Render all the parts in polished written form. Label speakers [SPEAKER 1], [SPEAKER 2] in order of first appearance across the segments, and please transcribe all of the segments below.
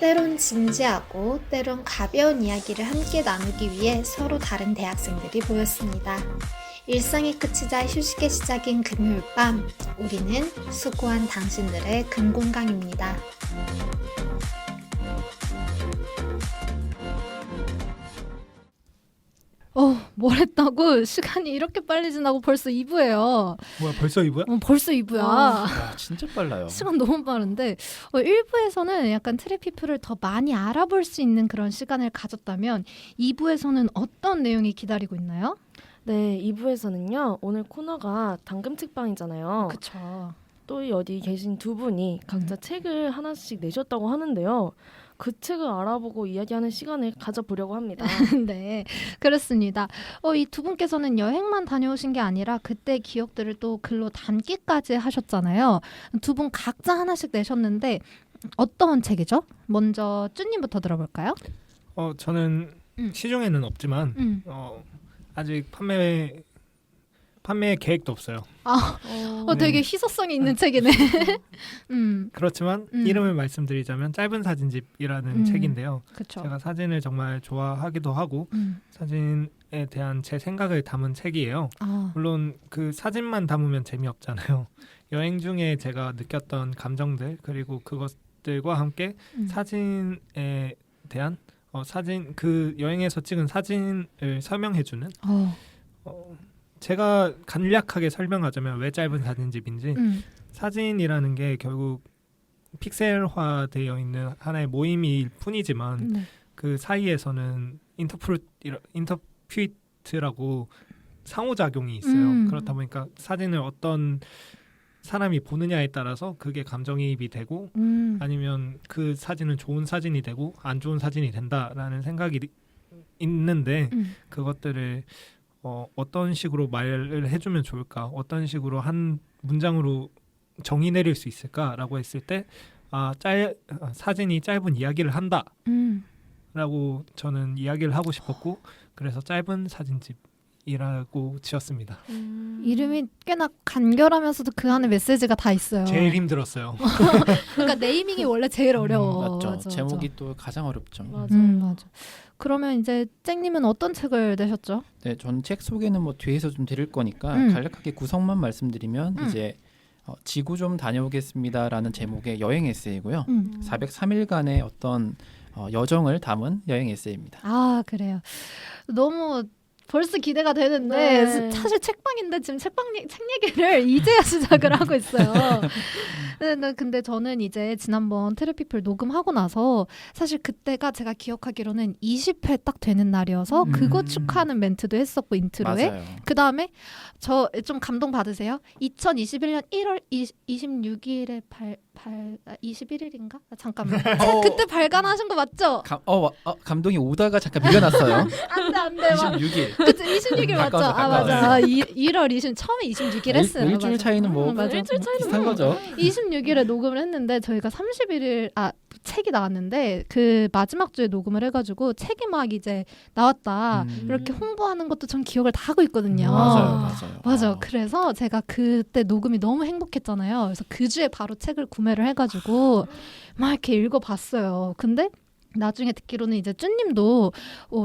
[SPEAKER 1] 때론 진지하고 때론 가벼운 이야기를 함께 나누기 위해 서로 다른 대학생들이 모였습니다. 일상의 끝이자 휴식의 시작인 금요일 밤, 우리는 수고한 당신들의 금공강입니다.
[SPEAKER 2] 뭘 했다고? 시간이 이렇게 빨리 지나고 벌써 2부예요.
[SPEAKER 3] 뭐야 벌써 2부야?
[SPEAKER 2] 벌써 2부야.
[SPEAKER 4] 와, 진짜 빨라요.
[SPEAKER 2] 시간 너무 빠른데 1부에서는 약간 트랙피플을 더 많이 알아볼 수 있는 그런 시간을 가졌다면 2부에서는 어떤 내용이 기다리고 있나요?
[SPEAKER 5] 네, 2부에서는요. 오늘 코너가 당금책방이잖아요.
[SPEAKER 2] 그쵸.
[SPEAKER 5] 또 어디 계신 두 분이 각자 책을 하나씩 내셨다고 하는데요. 그 책을 알아보고 이야기하는 시간을 가져보려고 합니다.
[SPEAKER 2] 네, 그렇습니다. 이 두 분께서는 여행만 다녀오신 게 아니라 그때 기억들을 또 글로 담기까지 하셨잖아요. 두 분 각자 하나씩 내셨는데 어떤 책이죠? 먼저 쭈님부터 들어볼까요?
[SPEAKER 3] 저는 시중에는 없지만 아직 판매 계획도 없어요.
[SPEAKER 2] 되게 희소성이 있는 책이네.
[SPEAKER 3] 그렇지만 이름을 말씀드리자면 짧은 사진집이라는 책인데요.
[SPEAKER 2] 그쵸.
[SPEAKER 3] 제가 사진을 정말 좋아하기도 하고 사진에 대한 제 생각을 담은 책이에요. 물론 그 사진만 담으면 재미없잖아요. 여행 중에 제가 느꼈던 감정들 그리고 그것들과 함께 사진에 대한 그 여행에서 찍은 사진을 설명해주는 제가 간략하게 설명하자면 왜 짧은 사진집인지 사진이라는 게 결국 픽셀화되어 있는 하나의 모임일 뿐이지만 그 사이에서는 인터퓨이트라고 상호작용이 있어요. 그렇다 보니까 사진을 어떤 사람이 보느냐에 따라서 그게 감정이입이 되고 아니면 그 사진은 좋은 사진이 되고 안 좋은 사진이 된다라는 생각이 있는데 그것들을 어떤 식으로 말을 해주면 좋을까? 어떤 식으로 한 문장으로 정의 내릴 수 있을까라고 했을 때 사진이 짧은 이야기를 한다라고 저는 이야기를 하고 싶었고 그래서 짧은 사진집이라고 지었습니다.
[SPEAKER 2] 이름이 꽤나 간결하면서도 그 안에 메시지가 다 있어요.
[SPEAKER 3] 제일 힘들었어요.
[SPEAKER 2] 그러니까 네이밍이 원래 제일 어려워.
[SPEAKER 4] 맞죠.
[SPEAKER 2] 맞아,
[SPEAKER 4] 제목이
[SPEAKER 2] 맞아.
[SPEAKER 4] 또 가장 어렵죠.
[SPEAKER 2] 맞아. 그러면 이제 쨍님은 어떤 책을 내셨죠?
[SPEAKER 4] 네, 저는 책 소개는 뭐 뒤에서 좀 드릴 거니까 간략하게 구성만 말씀드리면 이제 지구 좀 다녀오겠습니다라는 제목의 여행 에세이고요. 403일간의 어떤 여정을 담은 여행 에세이입니다.
[SPEAKER 2] 아, 그래요. 너무 벌써 기대가 되는데
[SPEAKER 5] 네.
[SPEAKER 2] 사실 책방인데 지금 책 얘기를 이제야 시작을 하고 있어요. 근데 저는 이제 지난번 트래피플 녹음하고 나서 사실 그때가 제가 기억하기로는 20회 딱 되는 날이어서 그거 축하하는 멘트도 했었고 인트로에
[SPEAKER 4] 맞아요.
[SPEAKER 2] 그 다음에 저 좀 감동 받으세요? 2021년 1월 26일에 21일인가? 잠깐만. 그때 발간하신 거 맞죠?
[SPEAKER 4] 감동이 오다가 잠깐 밀려났어요.
[SPEAKER 2] 안 돼.
[SPEAKER 4] 26일.
[SPEAKER 2] 그치, 26일 맞죠?
[SPEAKER 4] 가까워서.
[SPEAKER 2] 맞아. 1월 20일 처음에 26일 했어요.
[SPEAKER 4] 일주일
[SPEAKER 2] 맞아.
[SPEAKER 4] 차이는 뭐
[SPEAKER 2] 맞아.
[SPEAKER 5] 일주일 차이는
[SPEAKER 4] 비슷한
[SPEAKER 5] 뭐.
[SPEAKER 4] 거죠.
[SPEAKER 2] 26일에 녹음을 했는데 저희가 31일 책이 나왔는데 그 마지막 주에 녹음을 해가지고 책이 막 이제 나왔다 이렇게 홍보하는 것도 전 기억을 다 하고 있거든요.
[SPEAKER 4] 맞아요.
[SPEAKER 2] 그래서 제가 그때 녹음이 너무 행복했잖아요. 그래서 그 주에 바로 책을 구매를 해가지고 막 이렇게 읽어봤어요. 근데 나중에 듣기로는 이제 쭈님도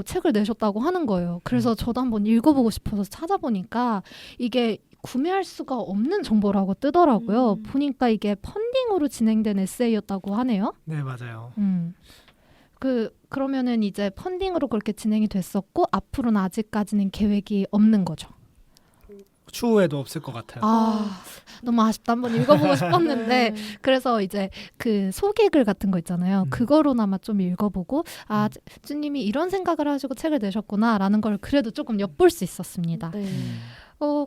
[SPEAKER 2] 책을 내셨다고 하는 거예요. 그래서 저도 한번 읽어보고 싶어서 찾아보니까 이게 구매할 수가 없는 정보라고 뜨더라고요. 보니까 이게 펀딩으로 진행된 에세이였다고 하네요.
[SPEAKER 3] 네, 맞아요.
[SPEAKER 2] 그러면은 이제 펀딩으로 그렇게 진행이 됐었고 앞으로는 아직까지는 계획이 없는 거죠.
[SPEAKER 3] 추후에도 없을 것 같아요.
[SPEAKER 2] 너무 아쉽다. 한번 읽어보고 싶었는데 그래서 이제 그 소개글 같은 거 있잖아요. 그거로나마 좀 읽어보고 쭈님이 이런 생각을 하시고 책을 내셨구나라는 걸 그래도 조금 엿볼 수 있었습니다.
[SPEAKER 5] 네.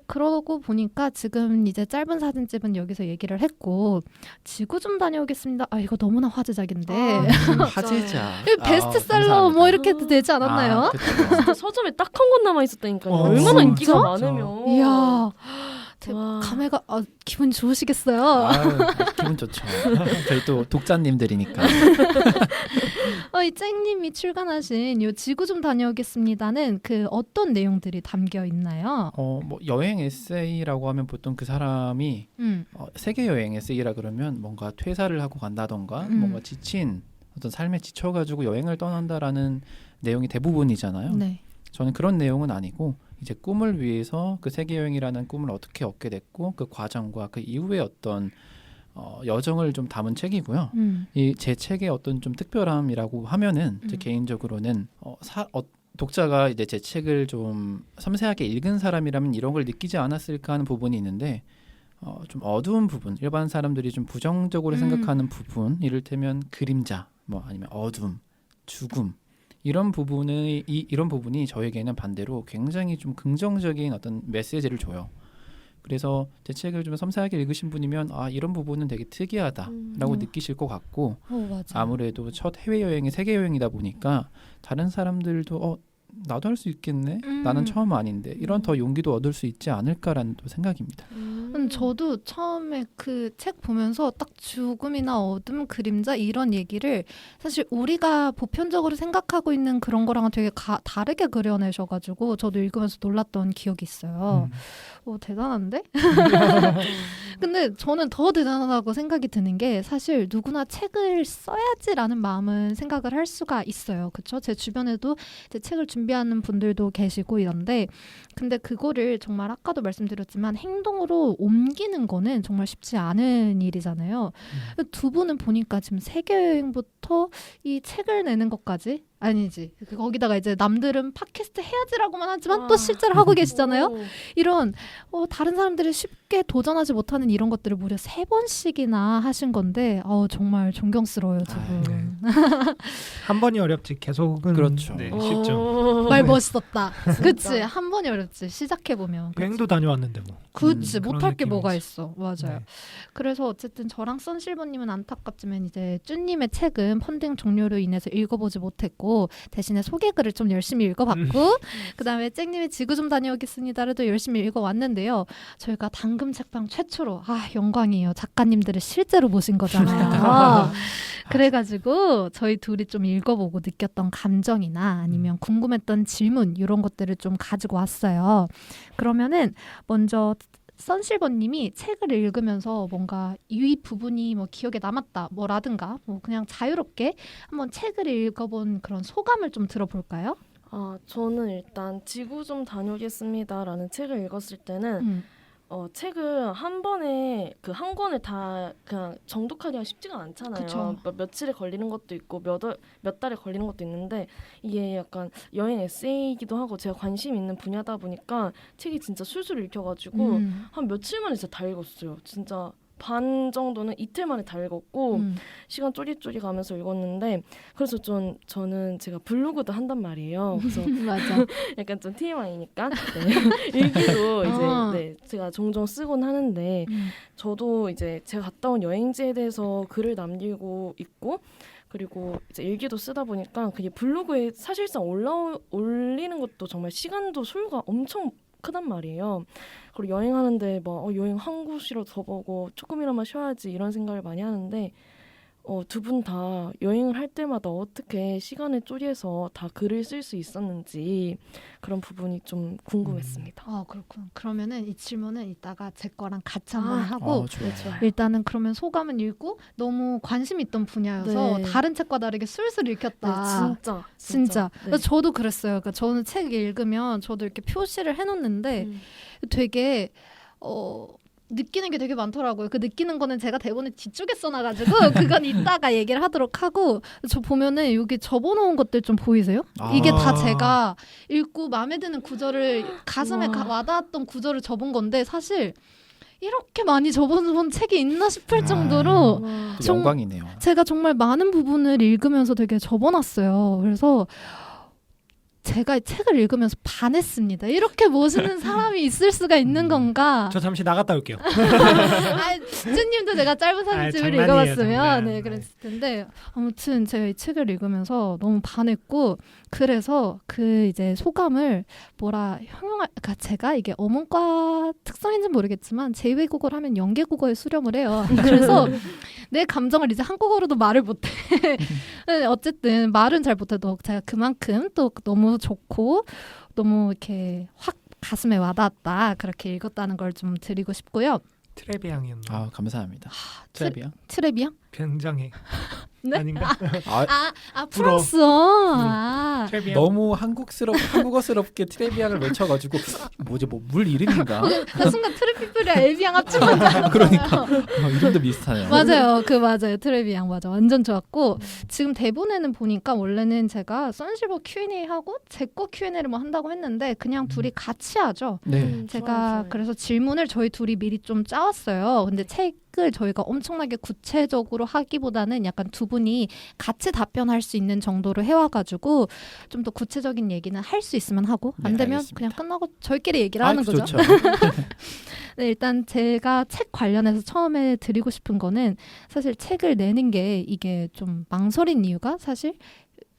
[SPEAKER 2] 그러고 보니까 지금 이제 짧은 사진집은 여기서 얘기를 했고 지구 좀 다녀오겠습니다. 이거 너무나 화제작인데
[SPEAKER 4] 화제작.
[SPEAKER 2] 베스트셀러 뭐 이렇게 되지 않았나요?
[SPEAKER 5] 진짜 서점에 딱 한 권 남아 있었다니까요. 얼마나
[SPEAKER 2] 진짜?
[SPEAKER 5] 인기가 많으면.
[SPEAKER 2] 이야.
[SPEAKER 5] 와.
[SPEAKER 2] 감회가 기분 좋으시겠어요.
[SPEAKER 4] 기분 좋죠. 저희 또 독자님들이니까.
[SPEAKER 2] 이 쨍님이 출간하신 요 지구 좀 다녀오겠습니다는 그 어떤 내용들이 담겨 있나요?
[SPEAKER 4] 뭐 여행 에세이라고 하면 보통 그 사람이 세계 여행 에세이라 그러면 뭔가 퇴사를 하고 간다던가 뭔가 지친 어떤 삶에 지쳐가지고 여행을 떠난다라는 내용이 대부분이잖아요.
[SPEAKER 2] 네.
[SPEAKER 4] 저는 그런 내용은 아니고 이제 꿈을 위해서 그 세계 여행이라는 꿈을 어떻게 얻게 됐고 그 과정과 그 이후의 어떤 여정을 좀 담은 책이고요. 이 제 책의 어떤 좀 특별함이라고 하면은 제 개인적으로는 독자가 이제 제 책을 좀 섬세하게 읽은 사람이라면 이런 걸 느끼지 않았을까 하는 부분이 있는데 좀 어두운 부분, 일반 사람들이 좀 부정적으로 생각하는 부분, 이를테면 그림자, 뭐 아니면 어둠, 죽음 이런 부분이 저에게는 반대로 굉장히 좀 긍정적인 어떤 메시지를 줘요. 그래서 제 책을 좀 섬세하게 읽으신 분이면 이런 부분은 되게 특이하다라고 느끼실 것 같고 아무래도 첫 해외여행이 세계여행이다 보니까 다른 사람들도 나도 할 수 있겠네? 나는 처음 아닌데 이런 더 용기도 얻을 수 있지 않을까라는 또 생각입니다.
[SPEAKER 2] 저도 처음에 그 책 보면서 딱 죽음이나 어둠, 그림자 이런 얘기를 사실 우리가 보편적으로 생각하고 있는 그런 거랑은 되게 다르게 그려내셔가지고 저도 읽으면서 놀랐던 기억이 있어요. 대단한데? 근데 저는 더 대단하다고 생각이 드는 게 사실 누구나 책을 써야지라는 마음은 생각을 할 수가 있어요. 그렇죠? 제 주변에도 제 책을 준비하는 분들도 계시고 이런데 근데 그거를 정말 아까도 말씀드렸지만 행동으로 옮기는 거는 정말 쉽지 않은 일이잖아요. 두 분은 보니까 지금 세계여행부터 이 책을 내는 것까지 아니지. 거기다가 이제 남들은 팟캐스트 해야지라고만 하지만 또 실제로 하고 계시잖아요. 이런 다른 사람들이 쉽게 도전하지 못하는 이런 것들을 무려 3번씩이나 하신 건데 정말 존경스러워요. 두 분.
[SPEAKER 3] 한 번이 어렵지 계속은
[SPEAKER 4] 그렇죠.
[SPEAKER 3] 네, 쉽죠.
[SPEAKER 2] 말 멋있었다. 그치? 한 번이 어렵지. 시작해보면.
[SPEAKER 3] 여행도 다녀왔는데 뭐.
[SPEAKER 2] 그치. 못할 게
[SPEAKER 3] 느낌이지.
[SPEAKER 2] 뭐가 있어. 맞아요.
[SPEAKER 3] 네.
[SPEAKER 2] 그래서 어쨌든 저랑 선실버님은 안타깝지만 이제 쭈님의 책은 펀딩 종료로 인해서 읽어보지 못했고 대신에 소개글을 좀 열심히 읽어봤고 그다음에 쨍님의 지구 좀 다녀오겠습니다를 열심히 읽어왔는데요. 저희가 당금 책방 최초로 영광이에요. 작가님들을 실제로 모신 거잖아요. 그래가지고 저희 둘이 좀 읽어보고 느꼈던 감정이나 아니면 궁금했던 질문 이런 것들을 좀 가지고 왔어요. 그러면은 먼저 선실버님이 책을 읽으면서 뭔가 이 부분이 뭐 기억에 남았다 뭐라든가 뭐 그냥 자유롭게 한번 책을 읽어본 그런 소감을 좀 들어볼까요?
[SPEAKER 5] 저는 일단 지구 좀 다녀오겠습니다라는 책을 읽었을 때는 책을 한 번에 그 한 권을 다 그냥 정독하기가 쉽지가 않잖아요. 며칠에 걸리는 것도 있고 몇 달에 걸리는 것도 있는데 이게 약간 여행 에세이이기도 하고 제가 관심 있는 분야다 보니까 책이 진짜 술술 읽혀가지고 한 며칠 만에 진짜 다 읽었어요. 진짜 반 정도는 이틀 만에 다 읽었고 시간 쪼리쪼리 가면서 읽었는데 그래서 저는 제가 블로그도 한단 말이에요. 그래서
[SPEAKER 2] 맞아.
[SPEAKER 5] 약간 좀 TMI니까 네. 일기도 이제 제가 종종 쓰곤 하는데 저도 이제 제가 갔다 온 여행지에 대해서 글을 남기고 있고 그리고 이제 일기도 쓰다 보니까 그게 블로그에 사실상 올리는 것도 정말 시간도 소요가 엄청 크단 말이에요. 그리고 여행하는데 막 여행 한 곳이라도 더 보고 조금이나마 쉬어야지 이런 생각을 많이 하는데 두 분 다 여행을 할 때마다 어떻게 시간을 쪼개서 다 글을 쓸 수 있었는지 그런 부분이 좀 궁금했습니다.
[SPEAKER 2] 그렇군. 그러면은 이 질문은 이따가 제 거랑 같이 한번 하고
[SPEAKER 4] 좋아요.
[SPEAKER 2] 일단은 그러면 소감은 읽고 너무 관심 있던 분야여서
[SPEAKER 5] 네.
[SPEAKER 2] 다른 책과 다르게 술술 읽혔다.
[SPEAKER 5] 네,
[SPEAKER 2] 진짜.
[SPEAKER 5] 네.
[SPEAKER 2] 저도 그랬어요. 그러니까 저는 책 읽으면 저도 이렇게 표시를 해놓는데 되게 느끼는 게 되게 많더라고요. 그 느끼는 거는 제가 대본에 뒤쪽에 써놔가지고 그건 이따가 얘기를 하도록 하고 저 보면은 여기 접어놓은 것들 좀 보이세요? 이게 다 제가 읽고 마음에 드는 구절을 가슴에 와닿았던 구절을 접은 건데 사실 이렇게 많이 접어놓은 책이 있나 싶을 정도로
[SPEAKER 4] 영광이네요.
[SPEAKER 2] 제가 정말 많은 부분을 읽으면서 되게 접어놨어요. 그래서 제가 책을 읽으면서 반했습니다. 이렇게 멋있는 사람이 있을 수가 있는 건가?
[SPEAKER 3] 저 잠시 나갔다 올게요.
[SPEAKER 2] 쭈님도 제가 짧은 사진집을
[SPEAKER 3] 장난이에요,
[SPEAKER 2] 읽어봤으면
[SPEAKER 3] 장난.
[SPEAKER 2] 그랬을 텐데 아무튼 제가 이 책을 읽으면서 너무 반했고 그래서 그 이제 소감을 그러니까 제가 이게 어문과 특성인지는 모르겠지만 제2외국어를 하면 연계국어에 수렴을 해요. 그래서 내 감정을 이제 한국어로도 말을 못해. 어쨌든 말은 잘 못해도 제가 그만큼 또 너무 좋고 너무 이렇게 확 가슴에 와닿았다. 그렇게 읽었다는 걸 좀 드리고 싶고요.
[SPEAKER 3] 트레비앙이었나?
[SPEAKER 4] 감사합니다. 트레비앙?
[SPEAKER 2] 트레비앙?
[SPEAKER 3] 굉장히
[SPEAKER 2] 네?
[SPEAKER 3] 아닌가?
[SPEAKER 2] 프랑스어.
[SPEAKER 3] 트레비앙.
[SPEAKER 4] 너무 한국어스럽게 트레비앙을 외쳐가지고 뭐지 뭐 물 이름인가?
[SPEAKER 2] 그 순간 트레피플이랑 엘비앙 합친 거잖아요.
[SPEAKER 4] 그러니까 이름도 비슷하네요.
[SPEAKER 2] 맞아요. 맞아요. 트레비앙 맞아. 완전 좋았고 지금 대본에는 보니까 원래는 제가 선실버 Q&A 하고 제 거 Q&A를 뭐 한다고 했는데 그냥 둘이 같이 하죠.
[SPEAKER 4] 네.
[SPEAKER 2] 제가 그래서 질문을 저희 둘이 미리 좀 짜왔어요. 근데 책을 저희가 엄청나게 구체적으로 하기보다는 약간 두 분이 같이 답변할 수 있는 정도로 해와가지고 좀 더 구체적인 얘기는 할 수 있으면 하고 안
[SPEAKER 4] 네,
[SPEAKER 2] 되면
[SPEAKER 4] 알겠습니다.
[SPEAKER 2] 그냥 끝나고 저희끼리 얘기를 하는 거죠.
[SPEAKER 4] 좋죠.
[SPEAKER 2] 네, 일단 제가 책 관련해서 처음에 드리고 싶은 거는 사실 책을 내는 게 이게 좀 망설인 이유가 사실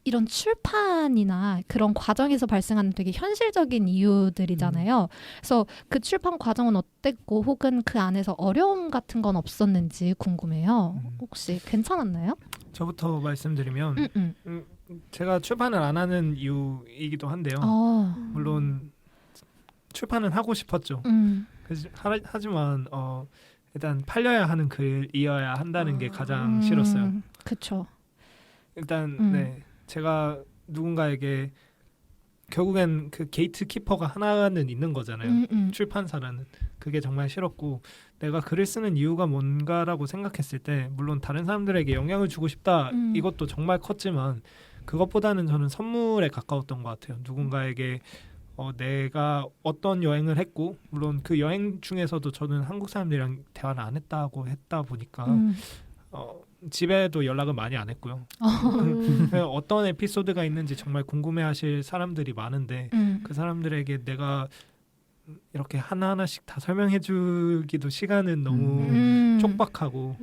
[SPEAKER 2] 이런 출판이나 그런 과정에서 발생하는 되게 현실적인 이유들이잖아요. 그래서 그 출판 과정은 어땠고 혹은 그 안에서 어려움 같은 건 없었는지 궁금해요. 혹시 괜찮았나요?
[SPEAKER 3] 저부터 말씀드리면 제가 출판을 안 하는 이유이기도 한데요. 물론 출판은 하고 싶었죠. 하지만 일단 팔려야 하는 글이어야 한다는 게 가장 싫었어요.
[SPEAKER 2] 그렇죠.
[SPEAKER 3] 일단 네, 제가 누군가에게 결국엔 그 게이트 키퍼가 하나는 있는 거잖아요. 출판사라는. 그게 정말 싫었고 내가 글을 쓰는 이유가 뭔가라고 생각했을 때 물론 다른 사람들에게 영향을 주고 싶다 이것도 정말 컸지만 그것보다는 저는 선물에 가까웠던 것 같아요. 누군가에게 내가 어떤 여행을 했고 물론 그 여행 중에서도 저는 한국 사람들이랑 대화를 안 했다 보니까 집에도 연락을 많이 안 했고요. 어떤 에피소드가 있는지 정말 궁금해하실 사람들이 많은데 그 사람들에게 내가 이렇게 하나하나씩 다 설명해주기도 시간은 너무 촉박하고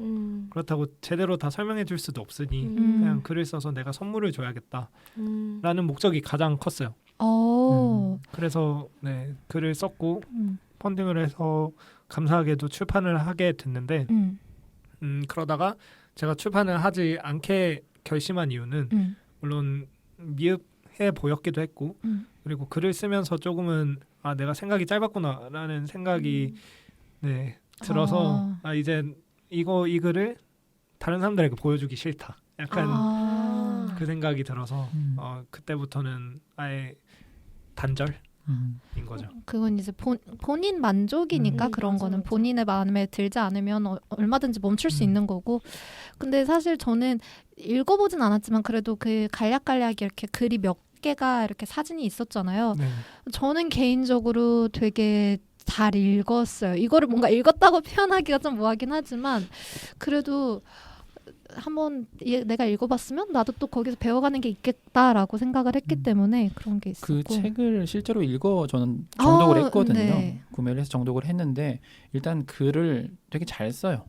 [SPEAKER 3] 그렇다고 제대로 다 설명해줄 수도 없으니 그냥 글을 써서 내가 선물을 줘야겠다라는 목적이 가장 컸어요. 그래서 네, 글을 썼고 펀딩을 해서 감사하게도 출판을 하게 됐는데 그러다가 제가 출판을 하지 않게 결심한 이유는 물론 미흡해 보였기도 했고 그리고 글을 쓰면서 조금은 내가 생각이 짧았구나라는 생각이 네, 들어서 이제 이 글을 다른 사람들에게 보여주기 싫다. 약간 그 생각이 들어서 그때부터는 아예 단절인 거죠.
[SPEAKER 2] 그건 이제 본인 만족이니까 그런 거는
[SPEAKER 5] 맞아.
[SPEAKER 2] 본인의 마음에 들지 않으면 얼마든지 멈출 수 있는 거고. 근데 사실 저는 읽어보진 않았지만 그래도 그 간략간략 이렇게 글이 몇 개가 이렇게 사진이 있었잖아요.
[SPEAKER 3] 네.
[SPEAKER 2] 저는 개인적으로 되게 잘 읽었어요. 이거를 뭔가 읽었다고 표현하기가 좀 뭐하긴 하지만 그래도 한번 내가 읽어봤으면 나도 또 거기서 배워가는 게 있겠다라고 생각을 했기 때문에 그런 게 있었고
[SPEAKER 4] 그 책을 실제로 저는 정독을 했거든요.
[SPEAKER 2] 네.
[SPEAKER 4] 구매를 해서 정독을 했는데 일단 글을 되게 잘 써요.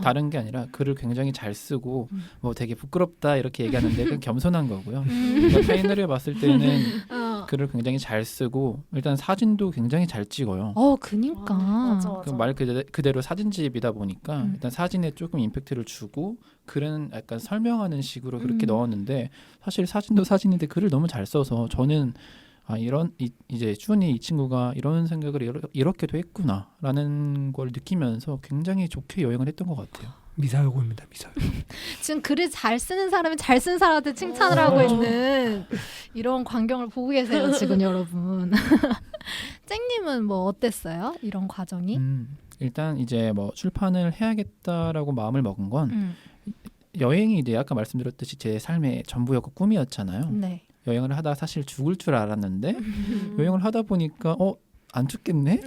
[SPEAKER 4] 다른 게 아니라 글을 굉장히 잘 쓰고 뭐 되게 부끄럽다 이렇게 얘기하는데 그건 겸손한 거고요. 그러니까 페인을 봤을 때는 글을 굉장히 잘 쓰고 일단 사진도 굉장히 잘 찍어요.
[SPEAKER 2] 그니까
[SPEAKER 5] 맞아.
[SPEAKER 4] 그 말 그대로 사진집이다 보니까 일단 사진에 조금 임팩트를 주고 글은 약간 설명하는 식으로 그렇게 넣었는데 사실 사진도 사진인데 글을 너무 잘 써서 저는 이제 준이 이 친구가 이런 생각을 이렇게도 했구나라는 걸 느끼면서 굉장히 좋게 여행을 했던 것 같아요.
[SPEAKER 3] 미사여고입니다. 미사여고.
[SPEAKER 2] 지금 글을 잘 쓰는 사람이 잘 쓴 사람한테 칭찬을 하고 있는 이런 광경을 보고 계세요 지금 여러분. 쨍님은 뭐 어땠어요? 이런 과정이?
[SPEAKER 4] 일단 이제 뭐 출판을 해야겠다라고 마음을 먹은 건 여행이 이제 아까 말씀드렸듯이 제 삶의 전부였고 꿈이었잖아요.
[SPEAKER 2] 네.
[SPEAKER 4] 여행을 하다 사실 죽을 줄 알았는데 여행을 하다 보니까 안 죽겠네?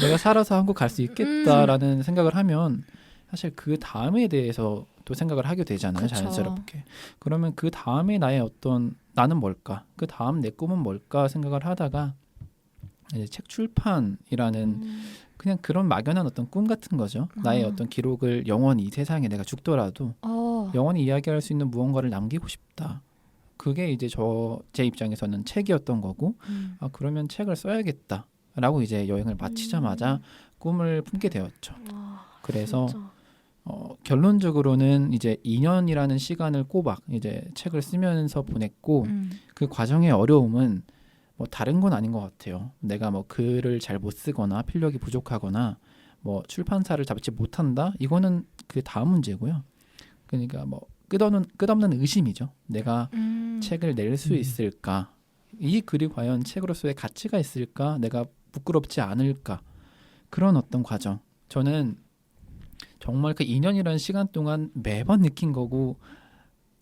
[SPEAKER 4] 내가 살아서 한국 갈 수 있겠다라는 생각을 하면 사실 그 다음에 대해서 또 생각을 하게 되잖아요.
[SPEAKER 2] 그쵸.
[SPEAKER 4] 자연스럽게. 그러면 그 다음에 나는 뭘까? 그 다음 내 꿈은 뭘까 생각을 하다가 이제 책 출판이라는 그냥 그런 막연한 어떤 꿈 같은 거죠. 나의 어떤 기록을 영원히 이 세상에 내가 죽더라도 영원히 이야기할 수 있는 무언가를 남기고 싶다. 그게 이제 제 입장에서는 책이었던 거고 그러면 책을 써야겠다라고 이제 여행을 마치자마자 꿈을 품게 되었죠. 그래서 결론적으로는 이제 2년이라는 시간을 꼬박 이제 책을 쓰면서 보냈고 그 과정의 어려움은 뭐 다른 건 아닌 것 같아요. 내가 뭐 글을 잘 못 쓰거나 필력이 부족하거나 뭐 출판사를 잡지 못한다 이거는 그 다음 문제고요. 그러니까 뭐 끝없는 의심이죠. 내가 책을 낼 수 있을까? 이 글이 과연 책으로서의 가치가 있을까? 내가 부끄럽지 않을까? 그런 어떤 과정. 저는 정말 그 2년이라는 시간 동안 매번 느낀 거고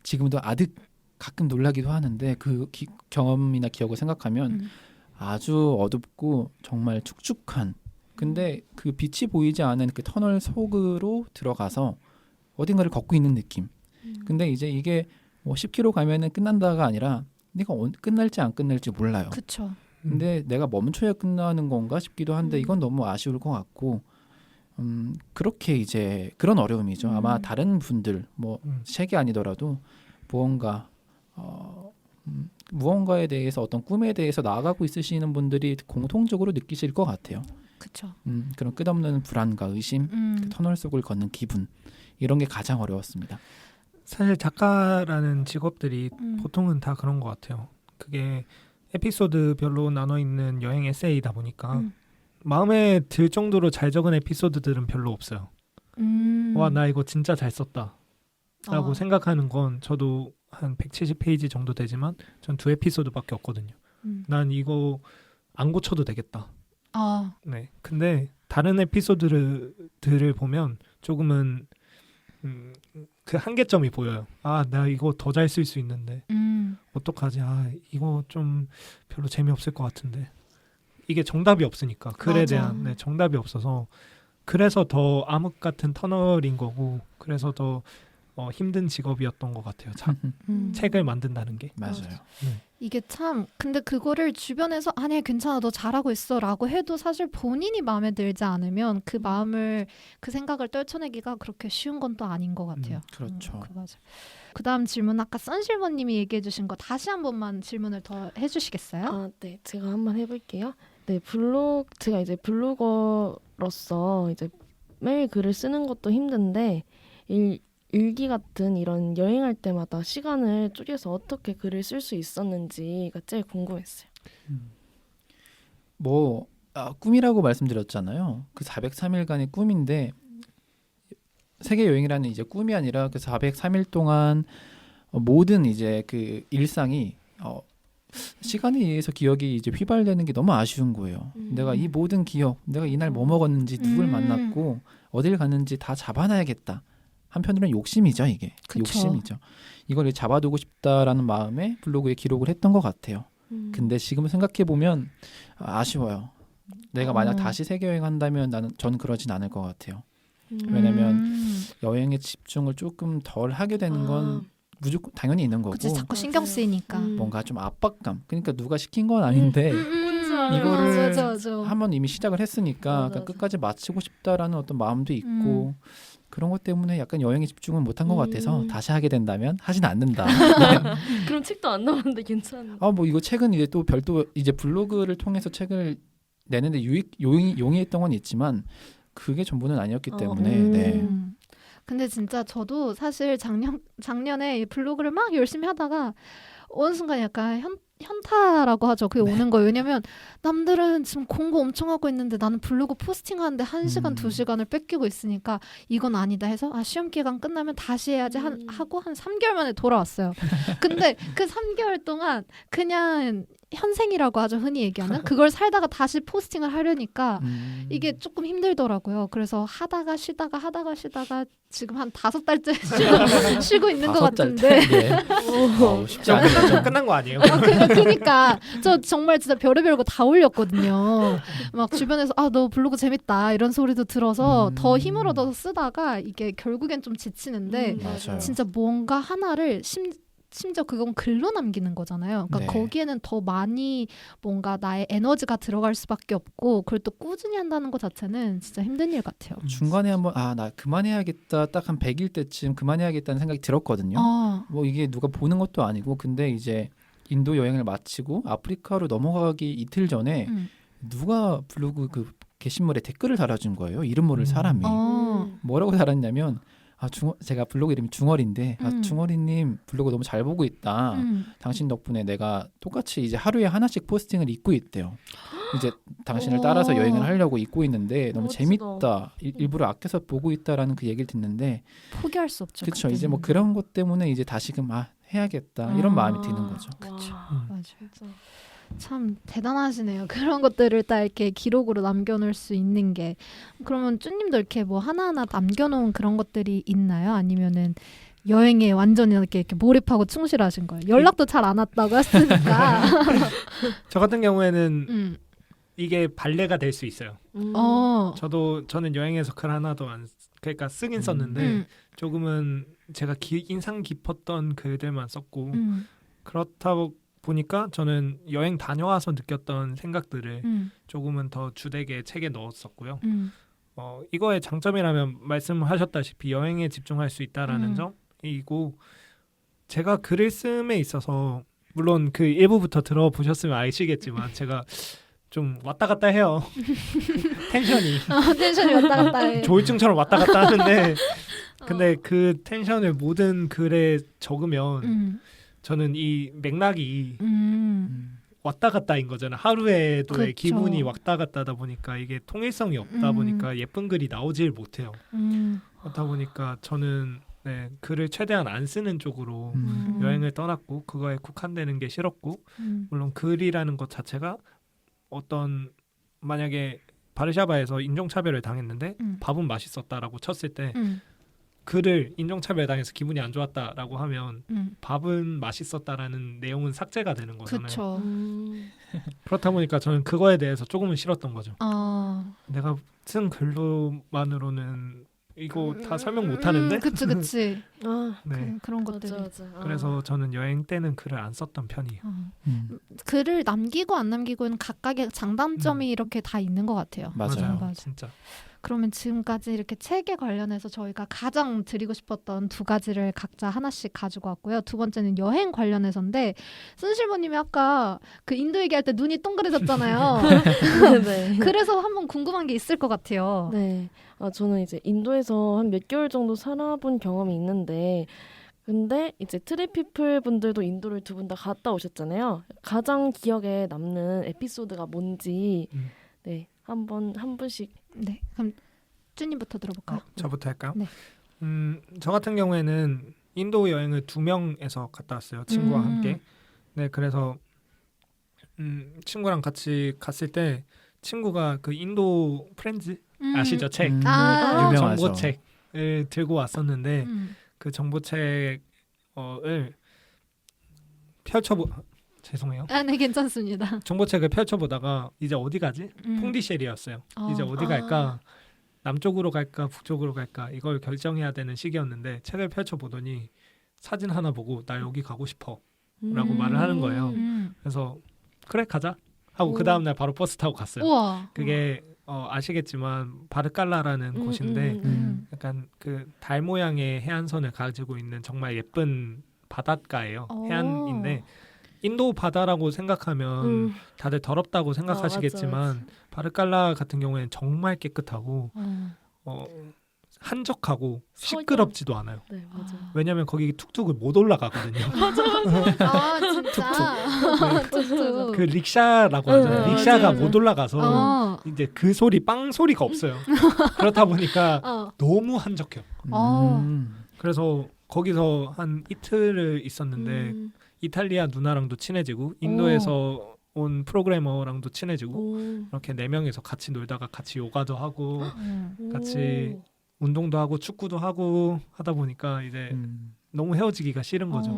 [SPEAKER 4] 지금도 아득 가끔 놀라기도 하는데 그 경험이나 기억을 생각하면 아주 어둡고 정말 축축한 근데 그 빛이 보이지 않은 그 터널 속으로 들어가서 어딘가를 걷고 있는 느낌. 근데 이제 이게 뭐 10km 가면은 끝난다가 아니라 내가 끝날지 안 끝날지 몰라요.
[SPEAKER 2] 그쵸.
[SPEAKER 4] 근데 내가 멈춰야 끝나는 건가 싶기도 한데 이건 너무 아쉬울 것 같고 그렇게 이제 그런 어려움이죠. 아마 다른 분들 뭐 책이 아니더라도 무언가에 대해서 어떤 꿈에 대해서 나아가고 있으시는 분들이 공통적으로 느끼실 것 같아요.
[SPEAKER 2] 그쵸.
[SPEAKER 4] 그런 끝없는 불안과 의심, 그 터널 속을 걷는 기분 이런 게 가장 어려웠습니다.
[SPEAKER 3] 사실 작가라는 직업들이 보통은 다 그런 것 같아요. 그게 에피소드별로 나눠 있는 여행 에세이다 보니까 마음에 들 정도로 잘 적은 에피소드들은 별로 없어요. 와, 나 이거 진짜 잘 썼다 라고 생각하는 건 저도 한 170페이지 정도 되지만 전 2에피소드밖에 없거든요. 난 이거 안 고쳐도 되겠다. 네. 근데 다른 에피소드들을 보면 조금은 그 한계점이 보여요. 아, 나 이거 더 잘 쓸 수 있는데 어떡하지? 아, 이거 좀 별로 재미없을 것 같은데. 이게 정답이 없으니까 글에
[SPEAKER 2] 맞아.
[SPEAKER 3] 대한 정답이 없어서 그래서 더 암흑 같은 터널인 거고 그래서 더 힘든 직업이었던 것 같아요. 책을 만든다는 게.
[SPEAKER 4] 맞아요.
[SPEAKER 2] 이게 참 근데 그거를 주변에서 아니 괜찮아 너 잘하고 있어 라고 해도 사실 본인이 마음에 들지 않으면 그 마음을 그 생각을 떨쳐내기가 그렇게 쉬운 건 또 아닌 것 같아요.
[SPEAKER 4] 그렇죠.
[SPEAKER 2] 맞아. 그다음 질문 아까 썬실버님이 얘기해 주신 거 다시 한 번만 질문을 더 해주시겠어요?
[SPEAKER 5] 네, 제가 한번 해볼게요. 네, 제가 이제 블로거로서 이제 매일 글을 쓰는 것도 힘든데 일기 같은 이런 여행할 때마다 시간을 쪼개서 어떻게 글을 쓸 수 있었는지가 제일 궁금했어요.
[SPEAKER 4] 꿈이라고 말씀드렸잖아요. 그 403일간의 꿈인데 세계 여행이라는 이제 꿈이 아니라 그 403일 동안 모든 이제 그 일상이 시간에 의해서 기억이 이제 휘발되는 게 너무 아쉬운 거예요. 내가 이 모든 기억, 내가 이날 뭐 먹었는지, 누굴 만났고, 어딜 갔는지 다 잡아놔야겠다. 한편으로는 욕심이죠, 이게.
[SPEAKER 2] 그쵸.
[SPEAKER 4] 욕심이죠. 이걸 잡아두고 싶다라는 마음에 블로그에 기록을 했던 것 같아요. 근데 지금 생각해 보면 아쉬워요. 내가 만약 다시 세계 여행한다면 저는 그러진 않을 것 같아요. 왜냐면 여행에 집중을 조금 덜 하게 되는 건 무조건 당연히 있는 거고.
[SPEAKER 2] 그치, 자꾸 신경 쓰이니까.
[SPEAKER 4] 뭔가 좀 압박감. 그러니까 누가 시킨 건 아닌데 이거를
[SPEAKER 2] 맞아.
[SPEAKER 4] 한번 이미 시작을 했으니까
[SPEAKER 5] 맞아.
[SPEAKER 4] 끝까지 마치고 싶다라는 어떤 마음도 있고 그런 것 때문에 약간 여행에 집중을 못한 것 같아서 다시 하게 된다면 하진 않는다.
[SPEAKER 5] 그럼 책도 안 나왔는데 괜찮아.
[SPEAKER 4] 이거 책은 이제 또 별도 이제 블로그를 통해서 책을 내는데 용이했던 건 있지만 그게 전부는 아니었기 때문에 네.
[SPEAKER 2] 근데 진짜 저도 사실 작년에 이 블로그를 막 열심히 하다가 어느 순간 약간 현타라고 하죠. 그게 오는 거예요. 왜냐면 남들은 지금 공부 엄청 하고 있는데 나는 블로그 포스팅하는데 1시간, 2시간을 뺏기고 있으니까 이건 아니다 해서 시험 기간 끝나면 다시 해야지 하고 한 3개월 만에 돌아왔어요. 근데 그 3개월 동안 그냥 현생이라고 하죠. 흔히 얘기하는. 그걸 살다가 다시 포스팅을 하려니까 이게 조금 힘들더라고요. 그래서 하다가 쉬다가 지금 한 5달째 쉬고 있는 것 같은데.
[SPEAKER 4] 쉽지 않아요.
[SPEAKER 3] 좀 끝난 거 아니에요?
[SPEAKER 2] 그러니까 저 정말 진짜 별의별 거 다 올렸거든요. 막 주변에서 너 블로그 재밌다 이런 소리도 들어서 더 힘을 얻어서 쓰다가 이게 결국엔 좀 지치는데
[SPEAKER 4] 맞아요.
[SPEAKER 2] 진짜 뭔가 하나를 심지어 그건 글로 남기는 거잖아요. 그러니까
[SPEAKER 4] 네.
[SPEAKER 2] 거기에는 더 많이 뭔가 나의 에너지가 들어갈 수밖에 없고 그걸 또 꾸준히 한다는 것 자체는 진짜 힘든 일 같아요.
[SPEAKER 4] 중간에 한번 나 그만해야겠다 딱 한 100일 때쯤 그만해야겠다는 생각이 들었거든요. 이게 누가 보는 것도 아니고 근데 이제 인도 여행을 마치고 아프리카로 넘어가기 이틀 전에 누가 블로그 그 게시물에 댓글을 달아준 거예요. 이름 모를 사람이. 뭐라고 달았냐면 제가 블로그 이름이 중얼인데 중얼이님 블로그 너무 잘 보고 있다. 당신 덕분에 내가 똑같이 이제 하루에 하나씩 포스팅을 잊고 있대요. 이제 당신을 따라서 여행을 하려고 입고 있는데 너무
[SPEAKER 5] 멋지다.
[SPEAKER 4] 재밌다. 일부러 아껴서 보고 있다라는 그 얘기를 듣는데
[SPEAKER 2] 포기할 수 없죠.
[SPEAKER 4] 그렇죠.
[SPEAKER 2] 그때는.
[SPEAKER 4] 이제 뭐 그런 것 때문에 이제 다시금 해야겠다 이런 마음이 드는 거죠.
[SPEAKER 2] 그렇죠.
[SPEAKER 5] 와,
[SPEAKER 2] 맞아요.
[SPEAKER 5] 진짜.
[SPEAKER 2] 참 대단하시네요. 그런 것들을 딱 이렇게 기록으로 남겨놓을 수 있는 게. 그러면 쭈님도 이렇게 뭐 하나하나 남겨놓은 그런 것들이 있나요? 아니면은 여행에 완전히 이렇게 몰입하고 충실하신 거예요? 연락도 잘 안 왔다고 했으니까.
[SPEAKER 3] 저 같은 경우에는 이게 발레가 될 수 있어요. 저는 여행에서 글 하나도 그러니까 쓰긴 썼는데 조금은 제가 인상 깊었던 글들만 썼고 그렇다 보니까 저는 여행 다녀와서 느꼈던 생각들을 조금은 더 주되게 책에 넣었었고요. 이거의 장점이라면 말씀하셨다시피 여행에 집중할 수 있다라는 점이고 제가 글을 씀에 있어서 물론 그 일부부터 들어보셨으면 아시겠지만 제가 좀 왔다 갔다 해요. 텐션이
[SPEAKER 2] 왔다 갔다 해.
[SPEAKER 3] 조울증처럼 왔다 갔다 하는데 근데 그 텐션을 모든 글에 적으면 저는 이 맥락이 왔다 갔다인 거잖아요. 하루에도
[SPEAKER 2] 그쵸.
[SPEAKER 3] 기분이 왔다 갔다다 보니까 이게 통일성이 없다 보니까 예쁜 글이 나오질 못해요. 그렇다 보니까 저는 글을 최대한 안 쓰는 쪽으로 여행을 떠났고 그거에 국한되는 게 싫었고 물론 글이라는 것 자체가 어떤 만약에 바르샤바에서 인종차별을 당했는데 밥은 맛있었다라고 쳤을 때 글을 인종차별 당해서 기분이 안 좋았다라고 하면 밥은 맛있었다라는 내용은 삭제가 되는 거잖아요.
[SPEAKER 2] 그렇죠.
[SPEAKER 3] 그렇다 보니까 저는 그거에 대해서 조금은 싫었던 거죠. 내가 쓴 글로만으로는 이거 다 설명 못 하는데.
[SPEAKER 2] 그치.
[SPEAKER 3] 네.
[SPEAKER 2] 그런 것들.
[SPEAKER 5] 맞아.
[SPEAKER 3] 그래서 저는 여행 때는 글을 안 썼던 편이에요.
[SPEAKER 2] 글을 남기고 안 남기고는 각각의 장단점이 이렇게 다 있는 것 같아요.
[SPEAKER 4] 맞아요.
[SPEAKER 3] 진짜.
[SPEAKER 2] 그러면 지금까지 이렇게 책에 관련해서 저희가 가장 드리고 싶었던 두 가지를 각자 하나씩 가지고 왔고요. 두 번째는 여행 관련해서인데 순실버님이 아까 그 인도 얘기할 때 눈이 동그래졌잖아요.
[SPEAKER 5] 네.
[SPEAKER 2] 그래서 한번 궁금한 게 있을 것 같아요.
[SPEAKER 5] 네. 저는 이제 인도에서 한 몇 개월 정도 살아본 경험이 있는데 근데 이제 트리피플 분들도 인도를 두 분 다 갔다 오셨잖아요. 가장 기억에 남는 에피소드가 뭔지 네. 한 분씩
[SPEAKER 2] 네, 그럼 쭈님부터 들어볼까요?
[SPEAKER 3] 저부터 할까요?
[SPEAKER 2] 네.
[SPEAKER 3] 저 같은 경우에는 인도 여행을 2명에서 갔다 왔어요. 친구와 함께. 네, 그래서 친구랑 같이 갔을 때 친구가 그 인도 프렌즈 아시죠? 책.
[SPEAKER 4] 유명하죠.
[SPEAKER 3] 정보책을 들고 왔었는데 그 정보책을 죄송해요.
[SPEAKER 2] 네, 괜찮습니다.
[SPEAKER 3] 정보책을 펼쳐보다가 이제 어디 가지? 퐁디셰리였어요. 이제 어디 갈까? 남쪽으로 갈까? 북쪽으로 갈까? 이걸 결정해야 되는 시기였는데 책을 펼쳐보더니 사진 하나 보고 나 여기 가고 싶어 라고 말을 하는 거예요. 그래서 그래 가자 하고 그 다음날 바로 버스 타고 갔어요.
[SPEAKER 2] 우와.
[SPEAKER 3] 그게 아시겠지만 바르칼라라는 곳인데 약간 그 달 모양의 해안선을 가지고 있는 정말 예쁜 바닷가예요. 해안인데 인도 바다라고 생각하면 다들 더럽다고 생각하시겠지만
[SPEAKER 5] 맞아.
[SPEAKER 3] 바르칼라 같은 경우에는 정말 깨끗하고 한적하고 시끄럽지도 않아요.
[SPEAKER 5] 네, 맞아.
[SPEAKER 3] 왜냐하면 거기 툭툭을 못 올라가거든요.
[SPEAKER 2] 진짜. 툭툭.
[SPEAKER 3] 그 릭샤라고 하잖아요. 릭샤가
[SPEAKER 5] 맞아.
[SPEAKER 3] 못 올라가서 이제 그 소리 빵 소리가 없어요. 그렇다 보니까 너무 한적해요. 그래서 거기서 한 이틀을 있었는데 이탈리아 누나랑도 친해지고 인도에서 온 프로그래머랑도 친해지고 이렇게 4명이서 같이 놀다가 같이 요가도 하고 같이 운동도 하고 축구도 하고 하다 보니까 이제 너무 헤어지기가 싫은 거죠.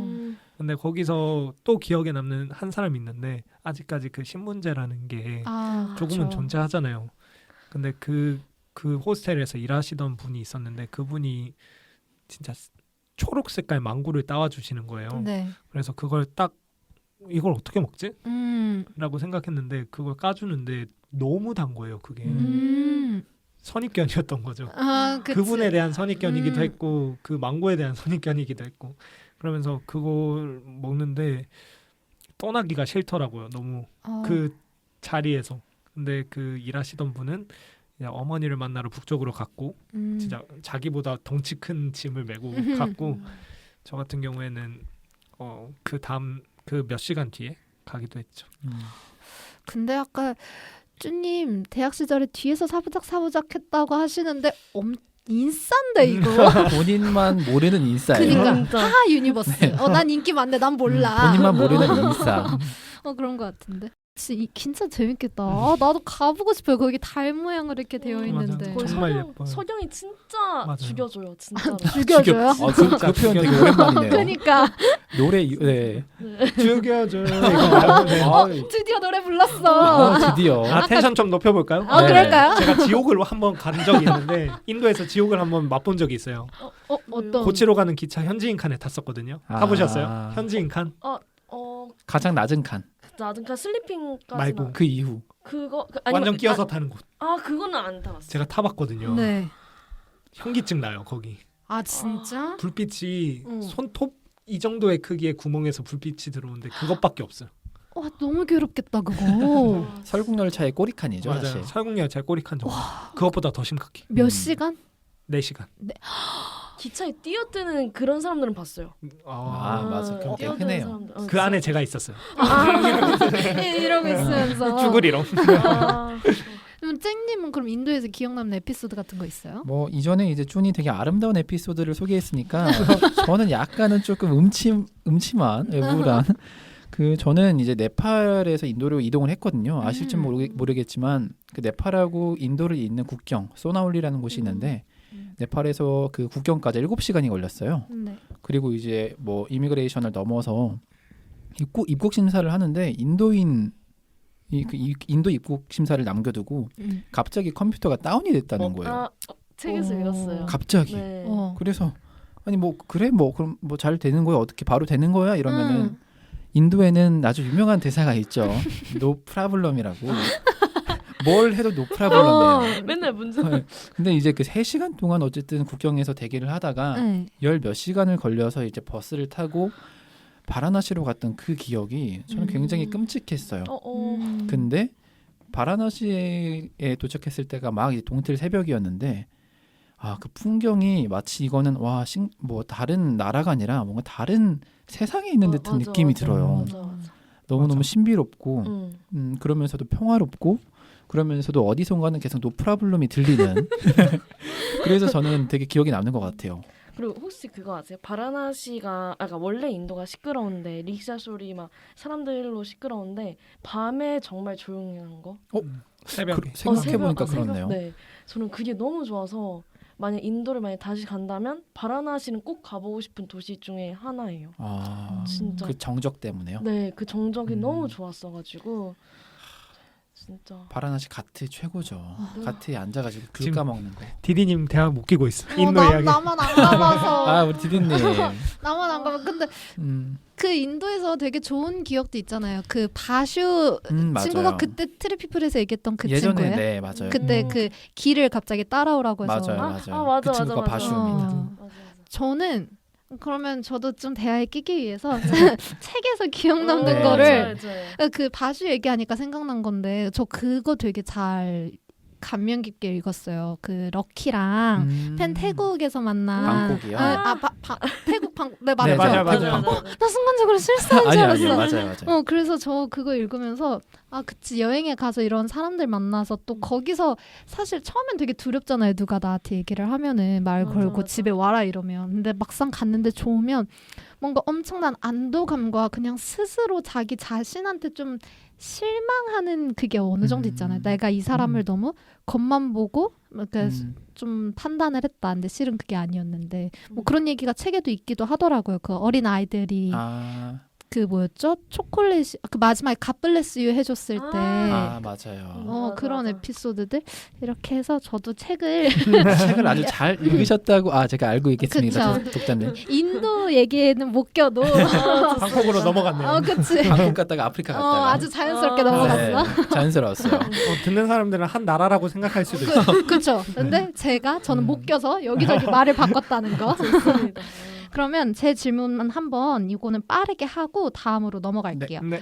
[SPEAKER 3] 근데 거기서 또 기억에 남는 한 사람이 있는데 아직까지 그 신문제라는 게 조금은
[SPEAKER 2] 그렇죠.
[SPEAKER 3] 존재하잖아요. 근데 그 호스텔에서 일하시던 분이 있었는데 그분이 진짜 초록 색깔 망고를 따와 주시는 거예요.
[SPEAKER 2] 네.
[SPEAKER 3] 그래서 그걸 딱 이걸 어떻게 먹지? 라고 생각했는데 그걸 까주는데 너무 단 거예요. 그게 선입견이었던 거죠. 그분에 대한 선입견이기도 했고 그 망고에 대한 선입견이기도 했고 그러면서 그걸 먹는데 떠나기가 싫더라고요. 너무 그 자리에서. 근데 그 일하시던 분은 그냥 어머니를 만나러 북쪽으로 갔고 진짜 자기보다 덩치 큰 짐을 메고 갔고 저 같은 경우에는 그 다음 그 몇 시간 뒤에 가기도 했죠.
[SPEAKER 2] 근데 아까 쭈님 대학 시절에 뒤에서 사부작 했다고 하시는데 인싸인데 이거.
[SPEAKER 4] 본인만 모르는 인싸예요.
[SPEAKER 2] 그러니까 하하 유니버스. 난 인기 많네. 난 몰라.
[SPEAKER 4] 본인만 모르는 인싸.
[SPEAKER 2] 그런 것 같은데. 진짜 재밌겠다. 나도 가보고 싶어요. 거기 달 모양으로 이렇게 되어 있는데.
[SPEAKER 3] 맞아. 정말 예뻐요.
[SPEAKER 5] 석영이 진짜
[SPEAKER 3] 맞아요.
[SPEAKER 5] 죽여줘요. 진짜로.
[SPEAKER 2] 죽여줘요?
[SPEAKER 4] 그 표현 되게 오랜만이네요.
[SPEAKER 2] 그러니까
[SPEAKER 4] 노래 네.
[SPEAKER 3] 죽여줘요. 이거 말하면 네.
[SPEAKER 2] 드디어 노래 불렀어.
[SPEAKER 4] 드디어.
[SPEAKER 3] 텐션 좀 높여볼까요?
[SPEAKER 2] 네. 그럴까요?
[SPEAKER 3] 제가 지옥을 한번 간 적이 있는데 인도에서 지옥을 한번 맛본 적이 있어요.
[SPEAKER 2] 어떤?
[SPEAKER 3] 고치로 가는 기차 현지인 칸에 탔었거든요. 타보셨어요? 현지인 칸?
[SPEAKER 4] 가장 낮은 칸.
[SPEAKER 5] 낮은 칸 슬리핑까지
[SPEAKER 3] 말고.
[SPEAKER 4] 그 이후.
[SPEAKER 5] 그거
[SPEAKER 3] 완전 끼어서 타는 곳.
[SPEAKER 5] 그거는 안 타봤어요.
[SPEAKER 3] 제가 타봤거든요.
[SPEAKER 2] 네.
[SPEAKER 3] 현기증 나요 거기.
[SPEAKER 2] 아 진짜?
[SPEAKER 3] 불빛이 손톱 이 정도의 크기의 구멍에서 불빛이 들어오는데 그것밖에 없어요.
[SPEAKER 2] 와 너무 괴롭겠다 그거.
[SPEAKER 4] 설국열차의 꼬리칸이죠.
[SPEAKER 3] 맞아요.
[SPEAKER 4] 사실.
[SPEAKER 3] 설국열차 꼬리칸 정도. 그것보다 더 심각해.
[SPEAKER 2] 몇 시간?
[SPEAKER 3] 4시간.
[SPEAKER 5] 기차에 뛰어드는 그런 사람들은 봤어요.
[SPEAKER 4] 맞아. 그럼 되게
[SPEAKER 5] 뛰어드는
[SPEAKER 4] 흔해요.
[SPEAKER 5] 사람들.
[SPEAKER 3] 그 안에 제가 있었어요.
[SPEAKER 2] 이러고 있으면서.
[SPEAKER 3] 쭈그리렁.
[SPEAKER 2] 그럼 쨍님은 그럼 인도에서 기억나는 에피소드 같은 거 있어요?
[SPEAKER 4] 뭐 이전에 이제 쭈니 되게 아름다운 에피소드를 소개했으니까 저는 약간은 조금 음침한 우울한 저는 이제 네팔에서 인도로 이동을 했거든요. 아실지 모르겠지만 그 네팔하고 인도를 잇는 국경 소나울리라는 곳이 있는데 네팔에서 그 국경까지 7시간이 걸렸어요.
[SPEAKER 2] 네.
[SPEAKER 4] 그리고 이제 뭐 이미그레이션을 넘어서 입국 심사를 하는데 인도인 인도 입국 심사를 남겨두고 갑자기 컴퓨터가 다운이 됐다는 거예요.
[SPEAKER 5] 책에서 읽었어요.
[SPEAKER 4] 갑자기.
[SPEAKER 5] 네.
[SPEAKER 4] 그래서 아니 뭐 그래 뭐 그럼 뭐 잘 되는 거야 어떻게 바로 되는 거야 이러면은 인도에는 아주 유명한 대사가 있죠. 노 프라블럼이라고. 뭘 해도 노 프라블럼이에요.
[SPEAKER 5] 맨날 문제.
[SPEAKER 4] 근데 이제 그 3시간 동안 어쨌든 국경에서 대기를 하다가 열 몇 시간을 걸려서 이제 버스를 타고 바라나시로 갔던 그 기억이 저는 굉장히 끔찍했어요. 근데 바라나시에 도착했을 때가 막 이제 동틀 새벽이었는데 그 풍경이 마치 이거는 뭐 다른 나라가 아니라 뭔가 다른 세상에 있는 듯한 느낌이 들어요. 너무너무 신비롭고 그러면서도 평화롭고 그러면서도 어디선가는 계속 노 프라블럼이 들리는 그래서 저는 되게 기억이 남는 것 같아요.
[SPEAKER 5] 그리고 혹시 그거 아세요? 바라나시가 원래 인도가 시끄러운데 릭샤 소리 막 사람들로 시끄러운데 밤에 정말 조용한 거?
[SPEAKER 3] 새벽에.
[SPEAKER 4] 생각해보니까 그렇네요.
[SPEAKER 5] 네, 저는 그게 너무 좋아서 만약 인도를 다시 간다면 바라나시는 꼭 가보고 싶은 도시 중에 하나예요. 진짜.
[SPEAKER 4] 그 정적 때문에요?
[SPEAKER 5] 네, 그 정적이 너무 좋았어가지고 진짜.
[SPEAKER 4] 바라나시 가트 최고죠. 가트에 앉아가지고 귤 까먹는 거.
[SPEAKER 3] 디디님 대학 못 끼고 있어. 인도 이야기.
[SPEAKER 2] 나만 안 가봐서.
[SPEAKER 4] 우리 디디님.
[SPEAKER 2] 나만 안 가봐. 근데 그 인도에서 되게 좋은 기억도 있잖아요. 그 바슈 친구가 그때 트리피플에서 얘기했던 그
[SPEAKER 4] 예전에,
[SPEAKER 2] 친구예요?
[SPEAKER 4] 네, 맞아요.
[SPEAKER 2] 그때 그 길을 갑자기 따라오라고 해서.
[SPEAKER 4] 맞아요.
[SPEAKER 5] 맞아,
[SPEAKER 4] 그 친구가
[SPEAKER 5] 맞아.
[SPEAKER 4] 바슈입니다.
[SPEAKER 2] 저는 그러면 저도 좀 대화에 끼기 위해서 책에서 기억 남는
[SPEAKER 4] 네,
[SPEAKER 2] 거를
[SPEAKER 5] 맞아요.
[SPEAKER 2] 그 바슈 얘기하니까 생각난 건데 저 그거 되게 잘 감명 깊게 읽었어요. 그 럭키랑 팬 태국에서 만난
[SPEAKER 4] 방콕이요?
[SPEAKER 2] 태국 방콕. 네 맞아요.
[SPEAKER 3] 맞아요.
[SPEAKER 2] 나 순간적으로 실수한 줄 알았어.
[SPEAKER 4] 맞아요.
[SPEAKER 2] 그래서 저 그거 읽으면서 그치 여행에 가서 이런 사람들 만나서 또 거기서 사실 처음엔 되게 두렵잖아요. 누가 나한테 얘기를 하면은 말 걸고 집에 와라 이러면. 근데 막상 갔는데 좋으면 뭔가 엄청난 안도감과 그냥 스스로 자기 자신한테 좀 실망하는 그게 어느 정도 있잖아요. 내가 이 사람을 너무 겉만 보고 좀 판단을 했다. 근데 실은 그게 아니었는데 뭐 그런 얘기가 책에도 있기도 하더라고요. 그 어린 아이들이 그 뭐였죠? 초콜릿 그 마지막에 God bless you 해줬을 때
[SPEAKER 4] 맞아요.
[SPEAKER 2] 그런 에피소드들 이렇게 해서 저도 책을
[SPEAKER 4] 아주 잘 읽으셨다고 제가 알고 있겠습니다. 독자님.
[SPEAKER 2] 인도 얘기에는 못 껴도
[SPEAKER 3] 방콕으로 넘어갔네요.
[SPEAKER 2] 그치.
[SPEAKER 4] 방콕 갔다가 아프리카 갔다가
[SPEAKER 2] 아주 자연스럽게 넘어갔어.
[SPEAKER 4] 네, 자연스러웠어요.
[SPEAKER 3] 듣는 사람들은 한 나라라고 생각할 수도 있어요.
[SPEAKER 2] 그렇죠. 근데 저는 못 껴서 여기저기 말을 바꿨다는 거.
[SPEAKER 5] 좋습니다.
[SPEAKER 2] 그러면 제 질문만 한번 이거는 빠르게 하고 다음으로 넘어갈게요.
[SPEAKER 3] 네.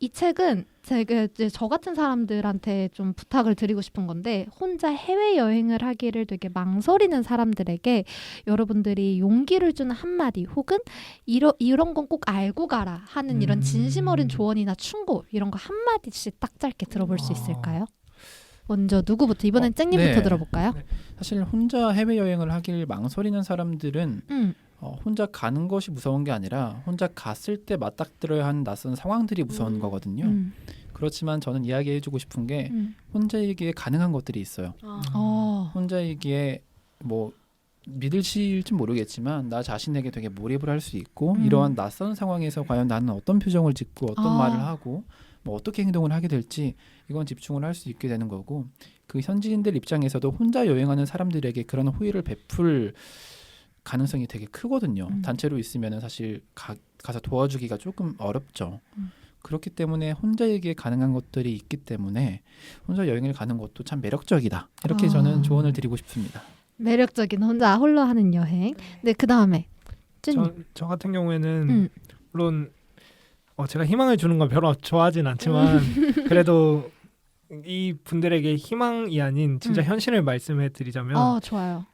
[SPEAKER 2] 이 책은 제가 이제 저 같은 사람들한테 좀 부탁을 드리고 싶은 건데 혼자 해외여행을 하기를 되게 망설이는 사람들에게 여러분들이 용기를 주는 한마디 혹은 이런 건 꼭 알고 가라 하는 이런 진심 어린 조언이나 충고 이런 거 한마디씩 딱 짧게 들어볼 수 있을까요? 먼저 누구부터? 이번엔 쨍님부터
[SPEAKER 4] 네.
[SPEAKER 2] 들어볼까요?
[SPEAKER 4] 사실 혼자 해외여행을 하길 망설이는 사람들은 혼자 가는 것이 무서운 게 아니라 혼자 갔을 때 맞닥뜨려야 하는 낯선 상황들이 무서운 거거든요. 그렇지만 저는 이야기해주고 싶은 게 혼자이기에 가능한 것들이 있어요. 혼자이기에 뭐 믿으실지 모르겠지만 나 자신에게 되게 몰입을 할 수 있고 이러한 낯선 상황에서 과연 나는 어떤 표정을 짓고 어떤 말을 하고 뭐 어떻게 행동을 하게 될지 이건 집중을 할 수 있게 되는 거고 그 현지인들 입장에서도 혼자 여행하는 사람들에게 그런 호의를 베풀 가능성이 되게 크거든요. 단체로 있으면 사실 가서 도와주기가 조금 어렵죠. 그렇기 때문에 혼자에게 가능한 것들이 있기 때문에 혼자 여행을 가는 것도 참 매력적이다. 이렇게 저는 조언을 드리고 싶습니다.
[SPEAKER 2] 매력적인 혼자 홀로 하는 여행. 네, 그 다음에
[SPEAKER 3] 저 같은 경우에는 물론 제가 희망을 주는 건 별로 좋아하진 않지만 그래도 이 분들에게 희망이 아닌 진짜 현실을 말씀해 드리자면
[SPEAKER 2] 좋아요.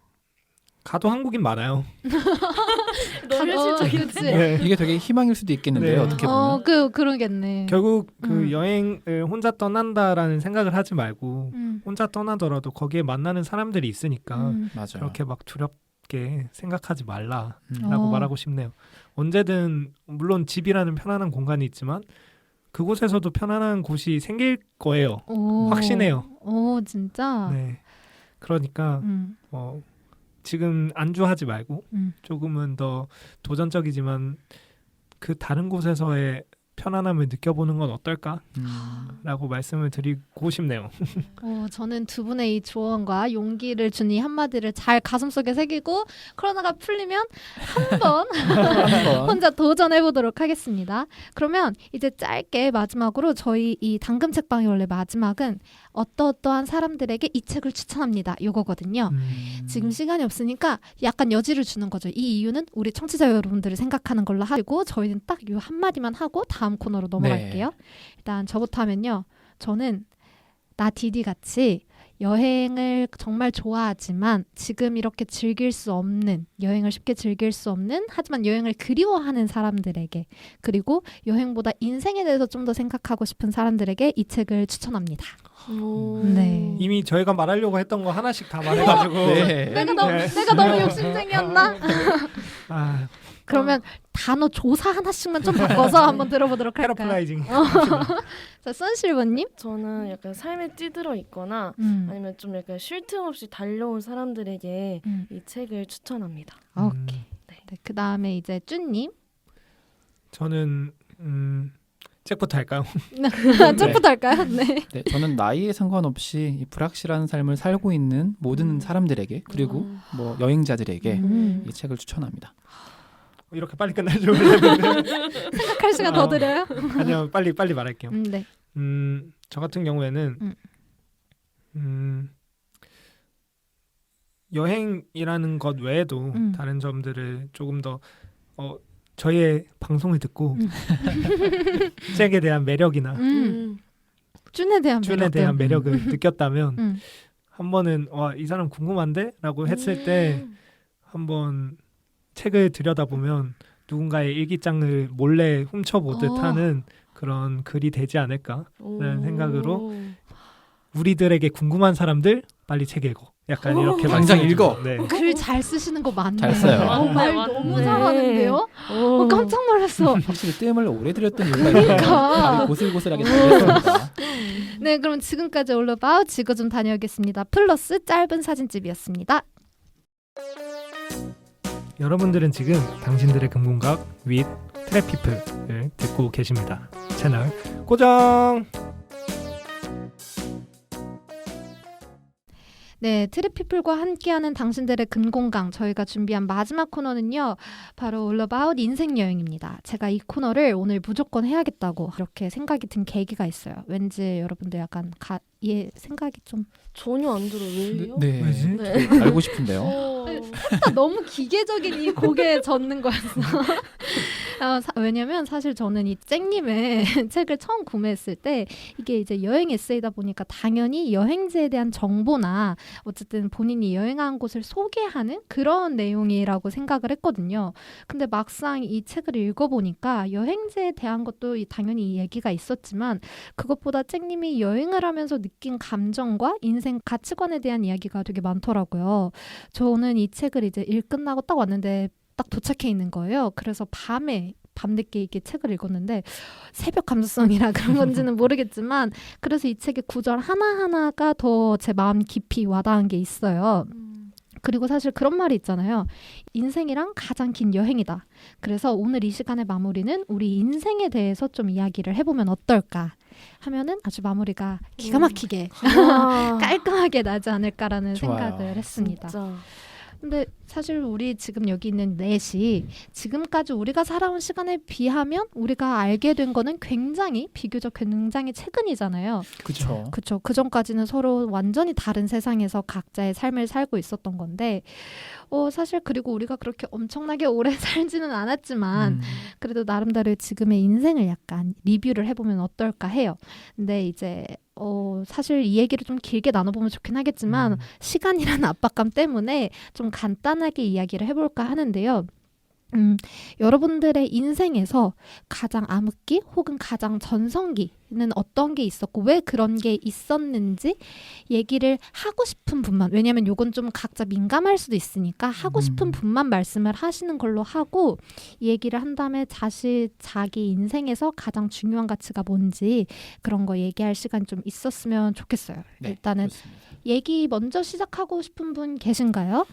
[SPEAKER 3] 가도 한국인 많아요.
[SPEAKER 5] 너무 현실적인데.
[SPEAKER 2] 그치?
[SPEAKER 3] 네.
[SPEAKER 4] 이게 되게 희망일 수도 있겠는데요.
[SPEAKER 3] 네.
[SPEAKER 4] 어떻게 보면.
[SPEAKER 2] 그러겠네.
[SPEAKER 3] 결국 그 여행을 혼자 떠난다라는 생각을 하지 말고 혼자 떠나더라도 거기에 만나는 사람들이 있으니까
[SPEAKER 4] 맞아요.
[SPEAKER 3] 그렇게 막 두렵게 생각하지 말라라고 말하고 싶네요. 언제든 물론 집이라는 편안한 공간이 있지만 그곳에서도 편안한 곳이 생길 거예요. 확신해요.
[SPEAKER 2] 오, 진짜?
[SPEAKER 3] 네. 그러니까 지금 안주하지 말고 조금은 더 도전적이지만 그 다른 곳에서의 편안함을 느껴보는 건 어떨까? 라고 말씀을 드리고 싶네요.
[SPEAKER 2] 저는 두 분의 이 조언과 용기를 준 이 한마디를 잘 가슴속에 새기고 코로나가 풀리면 한번 혼자 도전해보도록 하겠습니다. 그러면 이제 짧게 마지막으로 저희 이 당금 책방의 원래 마지막은 어떠한 사람들에게 이 책을 추천합니다. 이거거든요. 지금 시간이 없으니까 약간 여지를 주는 거죠. 이 이유는 우리 청취자 여러분들을 생각하는 걸로 하고 저희는 딱 이 한마디만 하고 다음 코너로 넘어갈게요. 일단 저부터 하면요. 저는 나 디디 같이 여행을 정말 좋아하지만 지금 이렇게 즐길 수 없는 여행을 쉽게 즐길 수 없는 하지만 여행을 그리워하는 사람들에게 그리고 여행보다 인생에 대해서 좀 더 생각하고 싶은 사람들에게 이 책을 추천합니다. 네.
[SPEAKER 3] 이미 저희가 말하려고 했던 거 하나씩 다 말해가지고
[SPEAKER 2] 내가 너무 욕심쟁이였나? 그러면 단어 조사 하나씩만 좀 바꿔서 한번 들어보도록 할까요?
[SPEAKER 3] 패러플라이징.
[SPEAKER 2] 자, 선실버님?
[SPEAKER 5] 저는 약간 삶에 찌들어 있거나 아니면 좀 약간 쉴 틈 없이 달려온 사람들에게 이 책을 추천합니다.
[SPEAKER 2] 오케이. 네, 그 다음에 이제 쭈님.
[SPEAKER 3] 저는 책부터 할까요?
[SPEAKER 2] 책부터 할까요? 네.
[SPEAKER 4] 네, 저는 나이에 상관없이 이 불확실한 삶을 살고 있는 모든 사람들에게 그리고 뭐 여행자들에게 이 책을 추천합니다.
[SPEAKER 3] 이렇게 빨리 끝날 줄 몰랐는데
[SPEAKER 2] 생각할 시간 더 드려요?
[SPEAKER 3] 아니요, 빨리 말할게요.
[SPEAKER 2] 네.
[SPEAKER 3] 저 같은 경우에는 여행이라는 것 외에도 다른 점들을 조금 더 저희의 방송을 듣고 책에 대한 매력이나
[SPEAKER 2] 쭌에 대한
[SPEAKER 3] 매력을 느꼈다면 한 번은 이 사람 궁금한데? 라고 했을 때 한번 책을 들여다보면 누군가의 일기장을 몰래 훔쳐보듯 하는 그런 글이 되지 않을까라는 생각으로 우리들에게 궁금한 사람들 빨리 책 읽어. 약간 이렇게
[SPEAKER 4] 당장 읽어.
[SPEAKER 3] 네.
[SPEAKER 2] 글 잘 쓰시는 거 맞네.
[SPEAKER 4] 잘 써요.
[SPEAKER 2] 말 너무 잘하는데요? 깜짝 놀랐어.
[SPEAKER 4] 확실히 뜸을 오래 들였던 이유가
[SPEAKER 2] 그러니까.
[SPEAKER 4] 있네요. 답이 고슬고슬하게 들렸습니다.
[SPEAKER 2] 네, 그럼 지금까지 올러바우 지구 좀 다녀오겠습니다. 플러스 짧은 사진집이었습니다.
[SPEAKER 3] 여러분들은 지금 당신들의 금공각 with 트랩피플을 듣고 계십니다. 채널 고정!
[SPEAKER 2] 네, 트랩피플과 함께하는 당신들의 금공강 저희가 준비한 마지막 코너는요. 바로 올러바웃 인생여행입니다. 제가 이 코너를 오늘 무조건 해야겠다고 이렇게 생각이 든 계기가 있어요. 왠지 여러분들 약간 생각이 좀
[SPEAKER 5] 전혀 안 들어. 왜요?
[SPEAKER 4] 네.
[SPEAKER 3] 왜지?
[SPEAKER 5] 네.
[SPEAKER 4] 알고 싶은데요.
[SPEAKER 2] 너무 기계적인 이 곡에 젖는 거였어. 왜냐면 사실 저는 이 쨍님의 책을 처음 구매했을 때 이게 이제 여행 에세이다 보니까 당연히 여행지에 대한 정보나 어쨌든 본인이 여행한 곳을 소개하는 그런 내용이라고 생각을 했거든요. 근데 막상 이 책을 읽어보니까 여행지에 대한 것도 당연히 이 얘기가 있었지만 그것보다 쨍님이 여행을 하면서 느낀 감정과 인생 가치관에 대한 이야기가 되게 많더라고요. 저는 이 책을 이제 일 끝나고 딱 왔는데 딱 도착해 있는 거예요. 그래서 밤늦게 이렇게 책을 읽었는데 새벽 감수성이라 그런 건지는 모르겠지만 그래서 이 책의 구절 하나하나가 더 제 마음 깊이 와닿은 게 있어요. 그리고 사실 그런 말이 있잖아요. 인생이랑 가장 긴 여행이다. 그래서 오늘 이 시간의 마무리는 우리 인생에 대해서 좀 이야기를 해보면 어떨까 하면은 아주 마무리가 기가 막히게 깔끔하게 나지 않을까라는
[SPEAKER 4] 좋아요.
[SPEAKER 2] 생각을 했습니다.
[SPEAKER 5] 진짜.
[SPEAKER 2] 근데 사실 우리 지금 여기 있는 넷이 지금까지 우리가 살아온 시간에 비하면 우리가 알게 된 거는 굉장히 최근이잖아요.
[SPEAKER 4] 그렇죠.
[SPEAKER 2] 그렇죠. 그 전까지는 서로 완전히 다른 세상에서 각자의 삶을 살고 있었던 건데 사실 그리고 우리가 그렇게 엄청나게 오래 살지는 않았지만 그래도 나름대로 지금의 인생을 약간 리뷰를 해보면 어떨까 해요. 근데 이제 사실 이 얘기를 좀 길게 나눠보면 좋긴 하겠지만 시간이라는 압박감 때문에 좀 간단하게 이야기를 해볼까 하는데요. 여러분들의 인생에서 가장 암흑기 혹은 가장 전성기는 어떤 게 있었고 왜 그런 게 있었는지 얘기를 하고 싶은 분만, 왜냐하면 요건 좀 각자 민감할 수도 있으니까 하고 싶은 분만 말씀을 하시는 걸로 하고 얘기를 한 다음에 자기 인생에서 가장 중요한 가치가 뭔지 그런 거 얘기할 시간 좀 있었으면 좋겠어요.
[SPEAKER 4] 네,
[SPEAKER 2] 일단은
[SPEAKER 4] 좋습니다.
[SPEAKER 2] 얘기 먼저 시작하고 싶은 분 계신가요?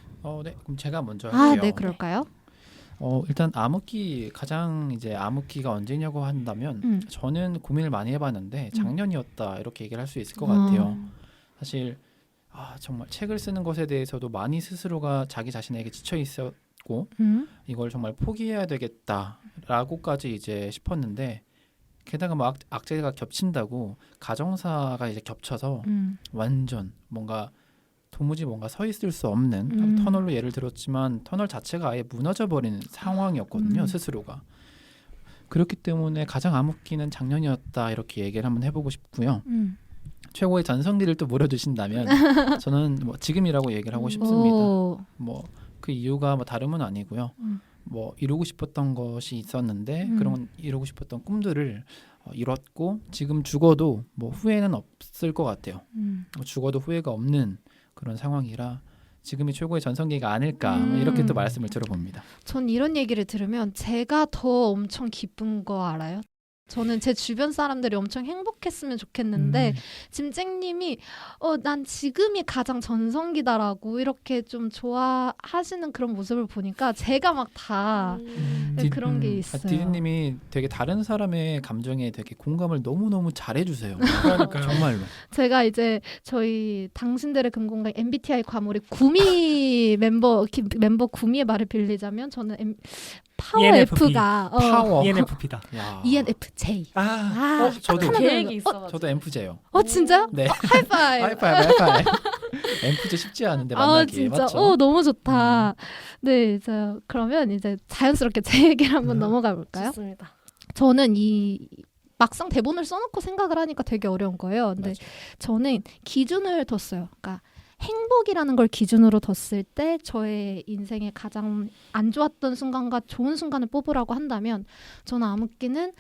[SPEAKER 4] 네, 그럼 제가 먼저 할게요.
[SPEAKER 2] 네, 그럴까요?
[SPEAKER 4] 일단 가장 이제 암흑기가 언제냐고 한다면 저는 고민을 많이 해봤는데 작년이었다 이렇게 얘기를 할 수 있을 것 같아요. 사실 정말 책을 쓰는 것에 대해서도 많이 스스로가 자기 자신에게 지쳐 있었고 이걸 정말 포기해야 되겠다라고까지 이제 싶었는데 게다가 막 악재가 겹친다고 가정사가 이제 겹쳐서 완전 도무지 뭔가 서 있을 수 없는 터널로 예를 들었지만 터널 자체가 아예 무너져 버리는 상황이었거든요. 스스로가. 그렇기 때문에 가장 암흑기는 작년이었다 이렇게 얘기를 한번 해보고 싶고요. 최고의 전성기를 또 물어주신다면 저는 지금이라고 얘기를 하고 싶습니다. 그 이유가 다름은 아니고요. 이루고 싶었던 것이 있었는데 그런 이루고 싶었던 꿈들을 이뤘고 지금 죽어도 후회는 없을 것 같아요. 죽어도 후회가 없는 그런 상황이라 지금이 최고의 전성기가 아닐까 이렇게 또 말씀을 들어봅니다.
[SPEAKER 2] 전 이런 얘기를 들으면 제가 더 엄청 기쁜 거 알아요? 저는 제 주변 사람들이 엄청 행복했으면 좋겠는데 지금 쨍님이 난 지금이 가장 전성기다라고 이렇게 좀 좋아하시는 그런 모습을 보니까 제가 막 다 그런 게 있어요.
[SPEAKER 4] 디디님이 되게 다른 사람의 감정에 되게 공감을 너무너무 잘해주세요.
[SPEAKER 3] 그러니까요.
[SPEAKER 4] 정말로.
[SPEAKER 2] 제가 이제 저희 당신들의 금공강 MBTI 과몰입 구미 멤버 구미의 말을 빌리자면 저는 파워
[SPEAKER 3] ENFP.
[SPEAKER 2] F가
[SPEAKER 3] ENFP다.
[SPEAKER 2] ENFJ.
[SPEAKER 4] 저도
[SPEAKER 5] 계획이 있어가지고.
[SPEAKER 4] 저도 엠프제요.
[SPEAKER 2] 진짜요?
[SPEAKER 4] 네.
[SPEAKER 2] 하이파이브.
[SPEAKER 4] 하이파이브. 엠프제 쉽지 않은데 만나기.
[SPEAKER 2] 진짜.
[SPEAKER 4] 맞죠?
[SPEAKER 2] 너무 좋다. 네, 그러면 이제 자연스럽게 제 얘기를 한번 넘어가 볼까요?
[SPEAKER 5] 좋습니다.
[SPEAKER 2] 저는 막상 대본을 써놓고 생각을 하니까 되게 어려운 거예요. 근데
[SPEAKER 4] 맞아.
[SPEAKER 2] 저는 기준을 뒀어요. 그러니까 행복이라는 걸 기준으로 뒀을 때 저의 인생에 가장 안 좋았던 순간과 좋은 순간을 뽑으라고 한다면 저는 암흑기는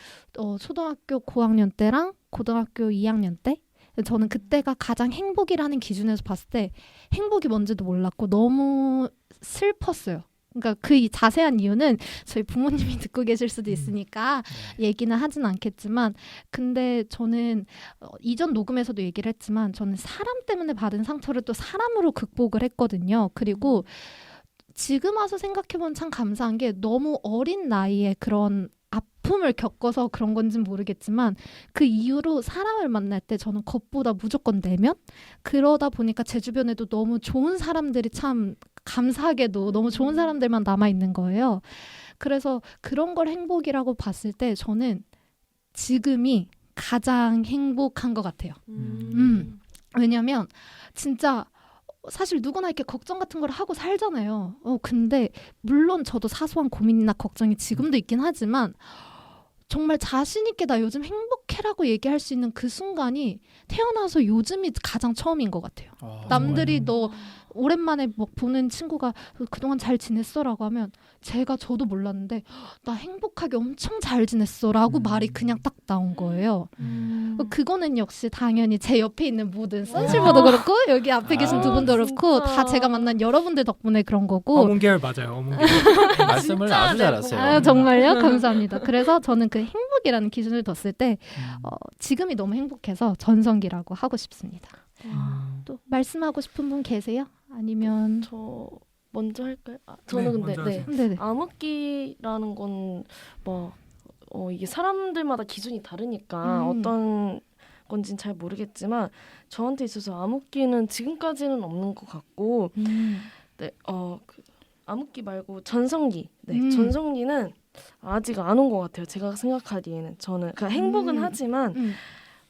[SPEAKER 2] 초등학교 고학년 때랑 고등학교 2학년 때 저는 그때가 가장 행복이라는 기준에서 봤을 때 행복이 뭔지도 몰랐고 너무 슬펐어요. 그러니까 그 자세한 이유는 저희 부모님이 듣고 계실 수도 있으니까 얘기는 하진 않겠지만 근데 저는 이전 녹음에서도 얘기를 했지만 저는 사람 때문에 받은 상처를 또 사람으로 극복을 했거든요. 그리고 지금 와서 생각해보면 참 감사한 게 너무 어린 나이에 그런 아픔을 겪어서 그런 건지는 모르겠지만 그 이후로 사람을 만날 때 저는 겉보다 무조건 내면 그러다 보니까 제 주변에도 너무 좋은 사람들이 참 감사하게도 너무 좋은 사람들만 남아있는 거예요. 그래서 그런 걸 행복이라고 봤을 때 저는 지금이 가장 행복한 것 같아요. 왜냐면 진짜 사실 누구나 이렇게 걱정 같은 걸 하고 살잖아요. 근데 물론 저도 사소한 고민이나 걱정이 지금도 있긴 하지만 정말 자신 있게 나 요즘 행복해라고 얘기할 수 있는 그 순간이 태어나서 요즘이 가장 처음인 것 같아요. 남들이 너 오랜만에 뭐 보는 친구가 그동안 잘 지냈어라고 하면 저도 몰랐는데 나 행복하게 엄청 잘 지냈어라고 말이 그냥 딱 나온 거예요. 그거는 역시 당연히 제 옆에 있는 모든 선실버도 그렇고 여기 앞에 계신 두 분도 그렇고 다 제가 만난 여러분들 덕분에 그런 거고.
[SPEAKER 3] 어문계열 맞아요. 어문계열.
[SPEAKER 4] 말씀을 아주 잘하세요.
[SPEAKER 2] 아, 정말요? 감사합니다. 그래서 저는 그 행복이라는 기준을 뒀을 때 지금이 너무 행복해서 전성기라고 하고 싶습니다. 또 말씀하고 싶은 분 계세요? 아니면
[SPEAKER 5] 저 먼저 할까요? 저는
[SPEAKER 3] 네,
[SPEAKER 5] 근데
[SPEAKER 3] 먼저
[SPEAKER 2] 네네.
[SPEAKER 5] 암흑기라는 건 뭐 이게 사람들마다 기준이 다르니까 어떤 건지는 잘 모르겠지만 저한테 있어서 암흑기는 지금까지는 없는 것 같고 네, 그 암흑기 말고 전성기. 네, 전성기는 아직 안 온 것 같아요. 제가 생각하기에는 저는 그러니까 행복은 하지만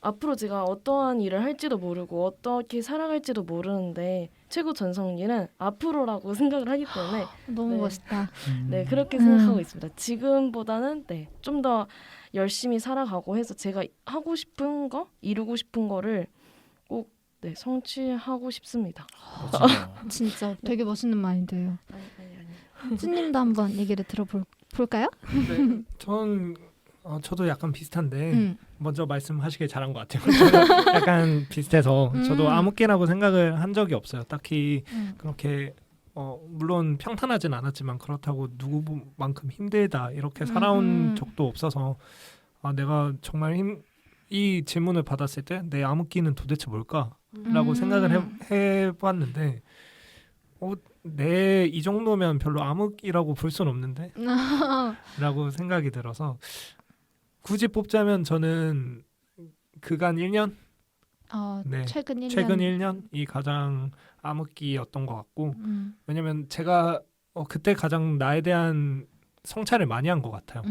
[SPEAKER 5] 앞으로 제가 어떠한 일을 할지도 모르고 어떻게 살아갈지도 모르는데 최고 전성기는 앞으로라고 생각을 하기 때문에
[SPEAKER 2] 너무
[SPEAKER 5] 네.
[SPEAKER 2] 멋있다.
[SPEAKER 5] 네 그렇게 생각하고 있습니다. 지금보다는 네, 좀 더 열심히 살아가고 해서 제가 하고 싶은 거, 이루고 싶은 거를 꼭 네, 성취하고 싶습니다.
[SPEAKER 2] 진짜 되게 멋있는 마인드예요.
[SPEAKER 5] 아니.
[SPEAKER 2] 찐님도 한번 얘기를 들어볼까요?
[SPEAKER 3] 네. 저도 약간 비슷한데 먼저 말씀하시길 잘한 것 같아요. 저도 약간 비슷해서 저도 암흑기라고 생각을 한 적이 없어요. 딱히 그렇게 물론 평탄하진 않았지만 그렇다고 누구만큼 힘들다 이렇게 살아온 적도 없어서 내가 정말 이 질문을 받았을 때 내 암흑기는 도대체 뭘까라고 생각을 해봤는데 내 이 정도면 별로 암흑이라고 볼 수는 없는데 라고 생각이 들어서 굳이 뽑자면 저는 그간 1년? 네.
[SPEAKER 2] 최근 1년.
[SPEAKER 3] 최근 1년이 가장 암흑기였던 것 같고 왜냐면 제가 그때 가장 나에 대한 성찰을 많이 한 것 같아요.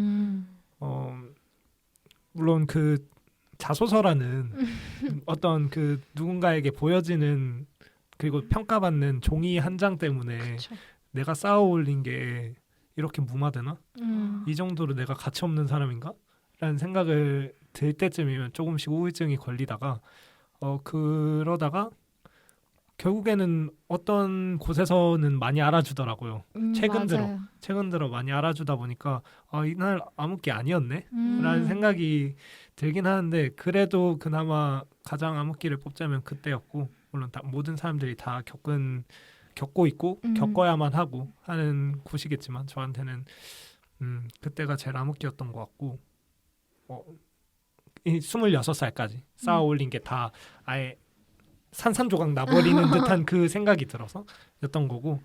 [SPEAKER 3] 물론 그 자소서라는 어떤 그 누군가에게 보여지는 그리고 평가받는 종이 한 장 때문에
[SPEAKER 2] 그쵸.
[SPEAKER 3] 내가 쌓아 올린 게 이렇게 무마되나? 이 정도로 내가 가치 없는 사람인가? 라는 생각을 들 때쯤이면 조금씩 우울증이 걸리다가 그러다가 결국에는 어떤 곳에서는 많이 알아주더라고요. 최근 들어 많이 알아주다 보니까 이날 암흑기 아니었네? 라는 생각이 들긴 하는데 그래도 그나마 가장 암흑기를 뽑자면 그때였고 물론 모든 사람들이 다 겪고 있고 겪어야만 하고 하는 곳이겠지만 저한테는 그때가 제일 암흑기였던 것 같고 이 26살까지 쌓아 올린 게 다 아예 산산조각 나버리는 듯한 그 생각이 들어서 였던 거고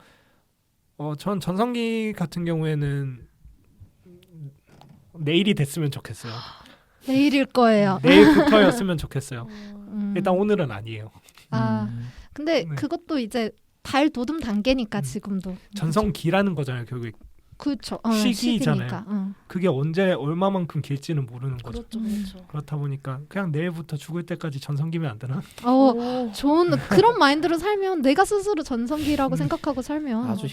[SPEAKER 3] 전 전성기 같은 경우에는 내일이 됐으면 좋겠어요.
[SPEAKER 2] 내일일 거예요.
[SPEAKER 3] 내일부터였으면 좋겠어요. 일단 오늘은 아니에요.
[SPEAKER 2] 근데
[SPEAKER 3] 네.
[SPEAKER 2] 그것도 이제 발돋움 단계니까 지금도.
[SPEAKER 3] 전성기라는 거잖아요. 결국
[SPEAKER 2] 그렇죠.
[SPEAKER 3] 시기잖아요. 그게 언제 얼마만큼 길지는 모르는 거죠.
[SPEAKER 5] 그렇죠.
[SPEAKER 3] 그렇다 보니까 그냥 내일부터 죽을 때까지 전성기면 안 되나?
[SPEAKER 2] 좋은 그런 마인드로 살면 내가 스스로 전성기라고 생각하고 살면
[SPEAKER 4] 아주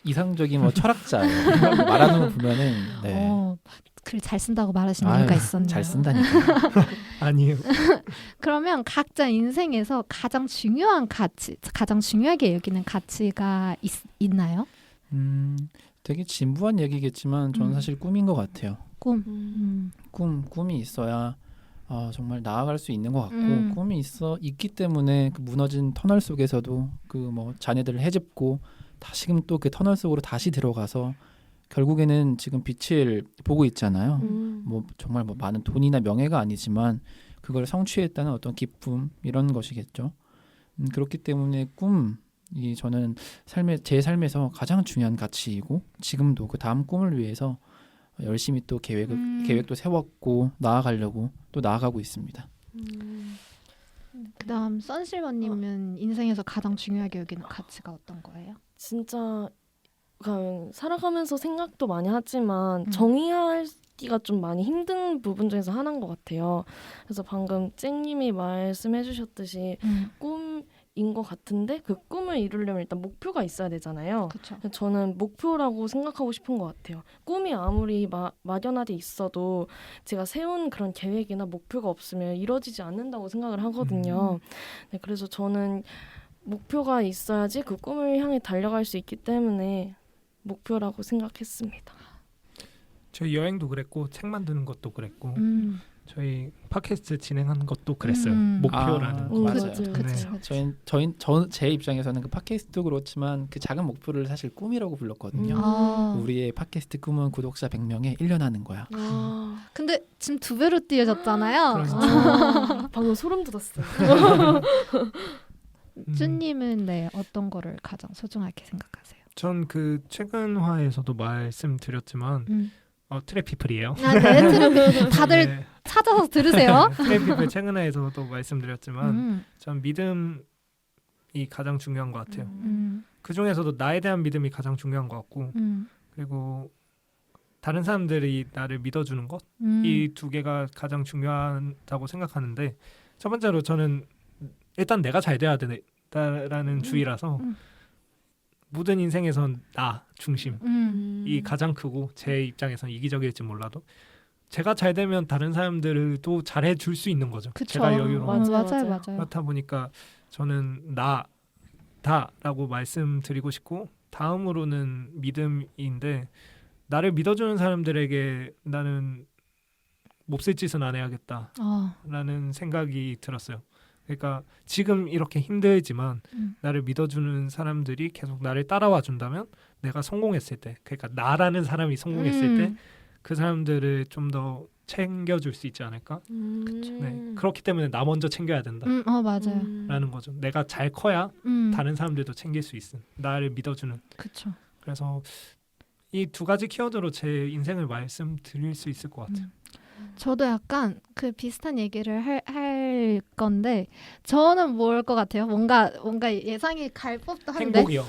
[SPEAKER 4] 이상적인 철학자예요. 말하는 거 보면은 네.
[SPEAKER 2] 글 잘 쓴다고 말하시는 이유가 있었네요.
[SPEAKER 4] 잘 쓴다니까.
[SPEAKER 3] 아니에요.
[SPEAKER 2] 그러면 각자 인생에서 가장 중요한 가치, 가장 중요하게 여기는 가치가 있나요?
[SPEAKER 4] 되게 진부한 얘기겠지만 저는 사실 꿈인 것 같아요. 꿈이 있어야 정말 나아갈 수 있는 것 같고 꿈이 있기 때문에 그 무너진 터널 속에서도 그 뭐 잔해들을 헤집고 다시금 또 그 터널 속으로 다시 들어가서 결국에는 지금 빛을 보고 있잖아요. 뭐 정말 뭐 많은 돈이나 명예가 아니지만 그걸 성취했다는 어떤 기쁨 이런 것이겠죠. 그렇기 때문에 꿈이 저는 제 삶에서 가장 중요한 가치이고 지금도 그 다음 꿈을 위해서 열심히 또 계획도 세웠고 나아가려고 또 나아가고 있습니다.
[SPEAKER 2] 그다음 선실버님은 인생에서 가장 중요하게 여기는 가치가 어떤 거예요?
[SPEAKER 5] 진짜 살아가면서 생각도 많이 하지만 정의하기가 좀 많이 힘든 부분 중에서 하나인 것 같아요. 그래서 방금 쨍님이 말씀해주셨듯이 꿈이 것 같은데 그 꿈을 이루려면 일단 목표가 있어야 되잖아요.
[SPEAKER 2] 그쵸.
[SPEAKER 5] 저는 목표라고 생각하고 싶은 것 같아요. 꿈이 아무리 막연하게 있어도 제가 세운 그런 계획이나 목표가 없으면 이루어지지 않는다고 생각을 하거든요. 네, 그래서 저는 목표가 있어야지 그 꿈을 향해 달려갈 수 있기 때문에 목표라고 생각했습니다.
[SPEAKER 3] 저희 여행도 그랬고 책 만드는 것도 그랬고 저희 팟캐스트 진행하는 것도 그랬어요. 목표라는 거.
[SPEAKER 4] 맞아요.
[SPEAKER 5] 맞아요.
[SPEAKER 4] 네. 제 입장에서는 그 팟캐스트도 그렇지만 그 작은 목표를 사실 꿈이라고 불렀거든요. 우리의 팟캐스트 꿈은 구독자 100명에 1년 하는 거야.
[SPEAKER 2] 근데 지금 2배로 뛰어졌잖아요.
[SPEAKER 5] 방금 소름 돋았어요.
[SPEAKER 2] 쭈님은 네, 어떤 거를 가장 소중하게 생각하세요?
[SPEAKER 3] 전 그 최근화에서도 말씀드렸지만 트래피플이에요.
[SPEAKER 2] 네, 트래피플 다들
[SPEAKER 3] 네.
[SPEAKER 2] 찾아서 들으세요.
[SPEAKER 3] 트래피플 최근화에서도 말씀드렸지만 전 믿음이 가장 중요한 것 같아요. 그 중에서도 나에 대한 믿음이 가장 중요한 것 같고 그리고 다른 사람들이 나를 믿어주는 것 이 두 개가 가장 중요하다고 생각하는데 첫 번째로 저는 일단 내가 잘 돼야 되다라는 주의라서 모든 인생에선 나 중심이 가장 크고 제 입장에서는 이기적일지 몰라도 제가 잘 되면 다른 사람들도 잘해 줄 수 있는 거죠.
[SPEAKER 2] 그쵸.
[SPEAKER 3] 제가 여유로운
[SPEAKER 2] 맞아요.
[SPEAKER 3] 그렇다 보니까 저는 나다라고 말씀드리고 싶고 다음으로는 믿음인데 나를 믿어주는 사람들에게 나는 몹쓸 짓은 안 해야겠다라는 생각이 들었어요. 그러니까 지금 이렇게 힘들지만 나를 믿어주는 사람들이 계속 나를 따라와 준다면 내가 성공했을 때 그러니까 나라는 사람이 성공했을 때 그 사람들을 좀 더 챙겨줄 수 있지 않을까? 네. 그렇기 때문에 나 먼저 챙겨야 된다.
[SPEAKER 2] 맞아요.
[SPEAKER 3] 라는 거죠. 내가 잘 커야 다른 사람들도 챙길 수 있음. 나를 믿어주는.
[SPEAKER 2] 그쵸.
[SPEAKER 3] 그래서 이 두 가지 키워드로 제 인생을 말씀드릴 수 있을 것 같아요.
[SPEAKER 2] 저도 약간 그 비슷한 얘기를 할 건데 저는 뭘 것 같아요? 뭔가 예상이 갈 법도 한데
[SPEAKER 3] 행복이요.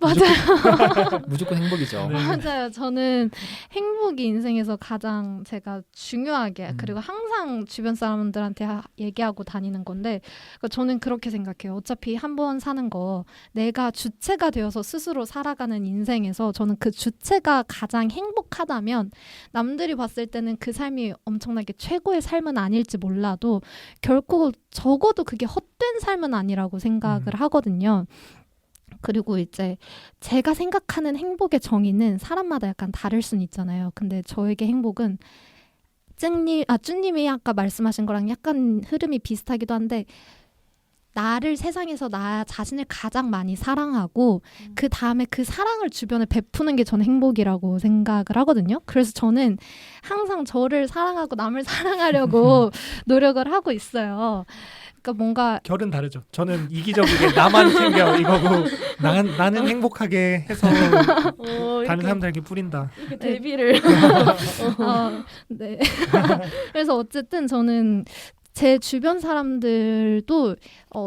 [SPEAKER 2] 맞아요.
[SPEAKER 4] 무조건 행복이죠.
[SPEAKER 3] 네.
[SPEAKER 2] 맞아요. 저는 행복이 인생에서 가장 제가 중요하게 그리고 항상 주변 사람들한테 얘기하고 다니는 건데 그러니까 저는 그렇게 생각해요. 어차피 한 번 사는 거 내가 주체가 되어서 스스로 살아가는 인생에서 저는 그 주체가 가장 행복하다면 남들이 봤을 때는 그 삶이 엄청나게 최고의 삶은 아닐지 몰라도 결코 적어도 그게 헛된 삶은 아니라고 생각을 하거든요. 그리고 이제 제가 생각하는 행복의 정의는 사람마다 약간 다를 수는 있잖아요. 근데 저에게 행복은 쭈님이 아까 말씀하신 거랑 약간 흐름이 비슷하기도 한데 나를 세상에서 나 자신을 가장 많이 사랑하고 그 다음에 그 사랑을 주변에 베푸는 게 저는 행복이라고 생각을 하거든요. 그래서 저는 항상 저를 사랑하고 남을 사랑하려고 노력을 하고 있어요. 그러니까 뭔가
[SPEAKER 3] 결은 다르죠. 저는 이기적이게 나만 챙겨 이거고 나는 행복하게 해서 다른 사람들에게 뿌린다.
[SPEAKER 5] 이렇게 대비를
[SPEAKER 2] 네. 그래서 어쨌든 저는 제 주변 사람들도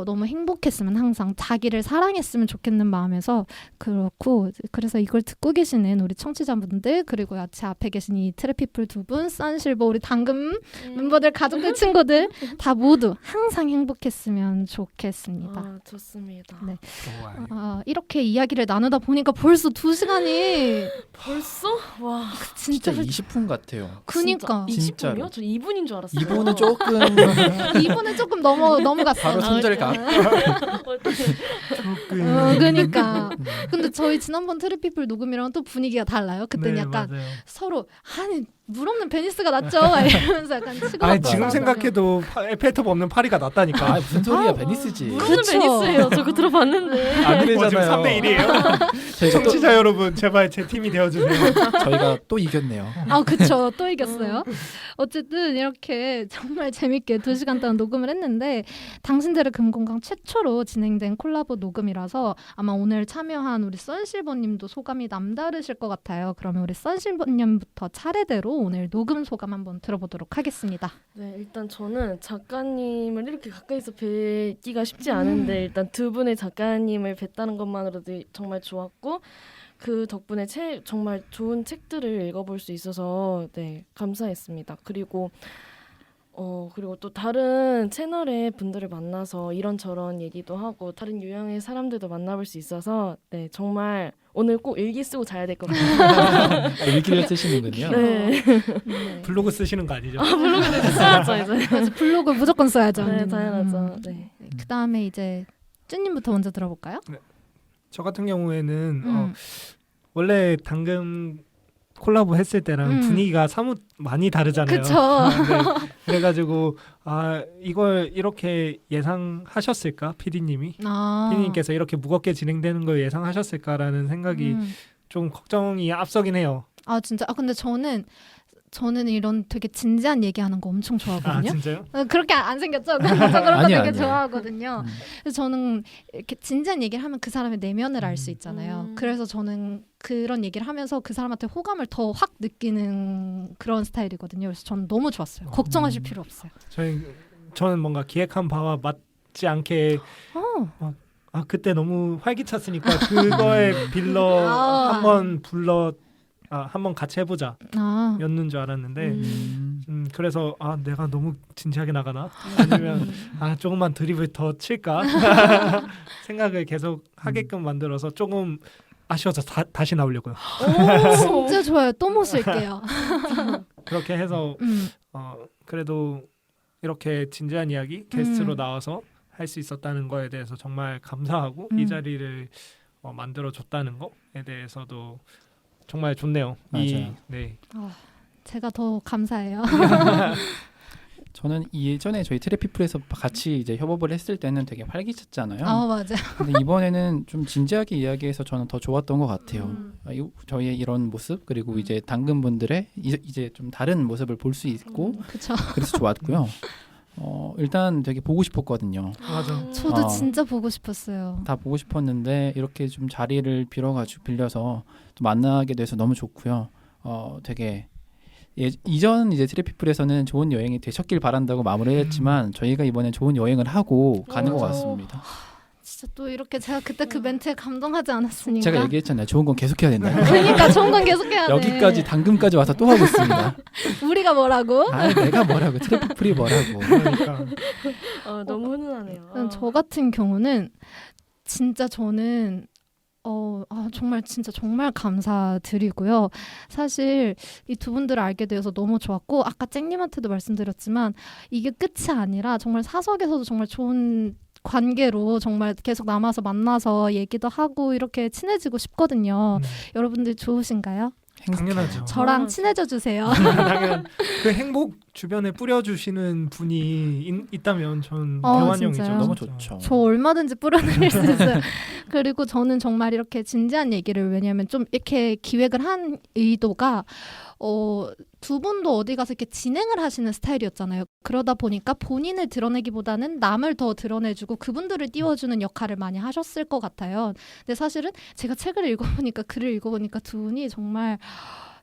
[SPEAKER 2] 너무 행복했으면 항상 자기를 사랑했으면 좋겠는 마음에서 그렇고 그래서 이걸 듣고 계시는 우리 청취자분들 그리고 제 앞에 계신 이 트래피플 두 분, 선실버 우리 당금 멤버들 가족들 친구들 다 모두 항상 행복했으면 좋겠습니다.
[SPEAKER 5] 좋습니다.
[SPEAKER 2] 네.
[SPEAKER 3] 좋아요.
[SPEAKER 2] 이렇게 이야기를 나누다 보니까 벌써 2시간이
[SPEAKER 5] 벌써? 와
[SPEAKER 2] 진짜
[SPEAKER 4] 20분 같아요.
[SPEAKER 2] 그니까
[SPEAKER 4] 진짜로.
[SPEAKER 5] 20분이요? 저 2분인 줄 알았어요.
[SPEAKER 4] 2분은 조금
[SPEAKER 2] 2분은 조금 넘어갔어요.
[SPEAKER 4] 바로 손절각.
[SPEAKER 2] 그러니까. 근데 저희 지난번 트래피플 녹음이랑 또 분위기가 달라요. 그때는
[SPEAKER 3] 네,
[SPEAKER 2] 약간
[SPEAKER 3] 맞아요.
[SPEAKER 2] 서로 물 없는 베니스가 낫죠. 이러면서 약간 치고
[SPEAKER 3] 아니 지금 생각해도 에펠탑 없는 파리가 낫다니까.
[SPEAKER 4] 아 무슨 소리야 베니스지.
[SPEAKER 5] 무슨 베니스예요? 저 그거 들어봤는데.
[SPEAKER 4] 안
[SPEAKER 3] 지금
[SPEAKER 4] 되잖아요.
[SPEAKER 3] 3대 1이에요. 청취자 여러분 제발 제 팀이 되어주세요.
[SPEAKER 4] 저희가 또 이겼네요.
[SPEAKER 2] 그쵸. 또 이겼어요. 어쨌든 이렇게 정말 재밌게 2시간 동안 녹음을 했는데 당신들의 금공강 최초로 진행된 콜라보 녹음이라서 아마 오늘 참여한 우리 선실버님도 소감이 남다르실 것 같아요. 그러면 우리 선실버님부터 차례대로 오늘 녹음 소감 한번 들어보도록 하겠습니다.
[SPEAKER 5] 네, 일단 저는 작가님을 이렇게 가까이서 뵙기가 쉽지 않은데 일단 두 분의 작가님을 뵀다는 것만으로도 정말 좋았고 그 덕분에 정말 좋은 책들을 읽어볼 수 있어서 네, 감사했습니다. 그리고 그리고 또 다른 채널의 분들을 만나서 이런저런 얘기도 하고 다른 유형의 사람들도 만나볼 수 있어서 네, 정말 오늘 꼭 일기 쓰고 자야 될 것 같아요.
[SPEAKER 4] 일기를 쓰시는군요.
[SPEAKER 5] 네.
[SPEAKER 3] 블로그 쓰시는 거 아니죠?
[SPEAKER 5] 블로그를 써야죠 이제.
[SPEAKER 2] 그래서 블로그 무조건 써야죠.
[SPEAKER 5] 네, 당연하죠. 네.
[SPEAKER 2] 그 다음에 이제 쭈님부터 먼저 들어볼까요?
[SPEAKER 3] 저 같은 경우에는 원래 당금 콜라보 했을 때랑 분위기가 사뭇 많이 다르잖아요.
[SPEAKER 2] 그쵸.
[SPEAKER 3] 네. 그래가지고 이걸 이렇게 예상하셨을까? PD님이? PD님께서 이렇게 무겁게 진행되는 걸 예상하셨을까라는 생각이 좀 걱정이 앞서긴 해요.
[SPEAKER 2] 아 진짜? 근데 저는 이런 되게 진지한 얘기하는 거 엄청 좋아하거든요.
[SPEAKER 3] 진짜요?
[SPEAKER 2] 그렇게 안 생겼죠? 그런 거
[SPEAKER 4] 아니야,
[SPEAKER 2] 되게
[SPEAKER 4] 아니야.
[SPEAKER 2] 좋아하거든요. 그래서 저는 이렇게 진지한 얘기를 하면 그 사람의 내면을 알 수 있잖아요. 그래서 저는 그런 얘기를 하면서 그 사람한테 호감을 더 확 느끼는 그런 스타일이거든요. 그래서 저는 너무 좋았어요. 걱정하실 필요 없어요.
[SPEAKER 3] 저는 뭔가 기획한 바와 맞지 않게 그때 너무 활기찼으니까 그거에 빌러 한번 불러 한번 같이 해보자 였는 줄 알았는데 그래서 내가 너무 진지하게 나가나? 아니면 조금만 드립을 더 칠까? 생각을 계속 하게끔 만들어서 조금 아쉬워서 다시 나오려고요.
[SPEAKER 2] 진짜 좋아요. 또 모실게요.
[SPEAKER 3] 그렇게 해서 그래도 이렇게 진지한 이야기 게스트로 나와서 할 수 있었다는 거에 대해서 정말 감사하고 이 자리를 만들어줬다는 거에 대해서도 정말 좋네요.
[SPEAKER 4] 맞아요.
[SPEAKER 3] 네.
[SPEAKER 2] 제가 더 감사해요.
[SPEAKER 4] 저는 예전에 저희 트래피플에서 같이 이제 협업을 했을 때는 되게 활기찼잖아요.
[SPEAKER 2] 맞아요.
[SPEAKER 4] 근데 이번에는 좀 진지하게 이야기해서 저는 더 좋았던 것 같아요. 저희의 이런 모습 그리고 이제 당근분들의 이제 좀 다른 모습을 볼 수 있고
[SPEAKER 2] 그쵸.
[SPEAKER 4] 그래서 좋았고요. 일단 되게 보고 싶었거든요.
[SPEAKER 3] 맞아.
[SPEAKER 2] 저도 진짜 보고 싶었어요.
[SPEAKER 4] 다 보고 싶었는데 이렇게 좀 자리를 빌려서 또 만나게 돼서 너무 좋고요. 되게 이전 이제 트래피플에서는 좋은 여행이 되셨길 바란다고 마무리했지만 저희가 이번엔 좋은 여행을 하고 가는 것 같습니다.
[SPEAKER 2] 진짜 또 이렇게 제가 그때 그 멘트에 감동하지 않았으니까.
[SPEAKER 4] 제가 얘기했잖아요. 좋은 건 계속 해야 된다.
[SPEAKER 2] 그러니까 좋은 건 계속 해야 돼.
[SPEAKER 4] 여기까지 당근까지 와서 또 하고 있습니다.
[SPEAKER 2] 우리가 뭐라고?
[SPEAKER 4] 내가 뭐라고 트래피플이 뭐라고.
[SPEAKER 3] 그러니까
[SPEAKER 5] 너무 훈훈하네요.
[SPEAKER 2] 저 같은 경우는 진짜 저는 정말 진짜 정말 감사드리고요. 사실 이 두 분들을 알게 되어서 너무 좋았고 아까 쨍님한테도 말씀드렸지만 이게 끝이 아니라 정말 사석에서도 정말 좋은 관계로 정말 계속 남아서 만나서 얘기도 하고 이렇게 친해지고 싶거든요. 여러분들 좋으신가요?
[SPEAKER 3] 당연하죠.
[SPEAKER 2] 저랑 친해져 주세요.
[SPEAKER 3] 당연. 그 행복 주변에 뿌려주시는 분이 있다면 전 대환영이죠.
[SPEAKER 2] 진짜요?
[SPEAKER 4] 너무 좋죠.
[SPEAKER 2] 저 얼마든지 뿌려드릴 수 있어요. 그리고 저는 정말 이렇게 진지한 얘기를 왜냐하면 좀 이렇게 기획을 한 의도가 두 분도 어디 가서 이렇게 진행을 하시는 스타일이었잖아요. 그러다 보니까 본인을 드러내기보다는 남을 더 드러내주고 그분들을 띄워주는 역할을 많이 하셨을 것 같아요. 근데 사실은 제가 글을 읽어보니까 두 분이 정말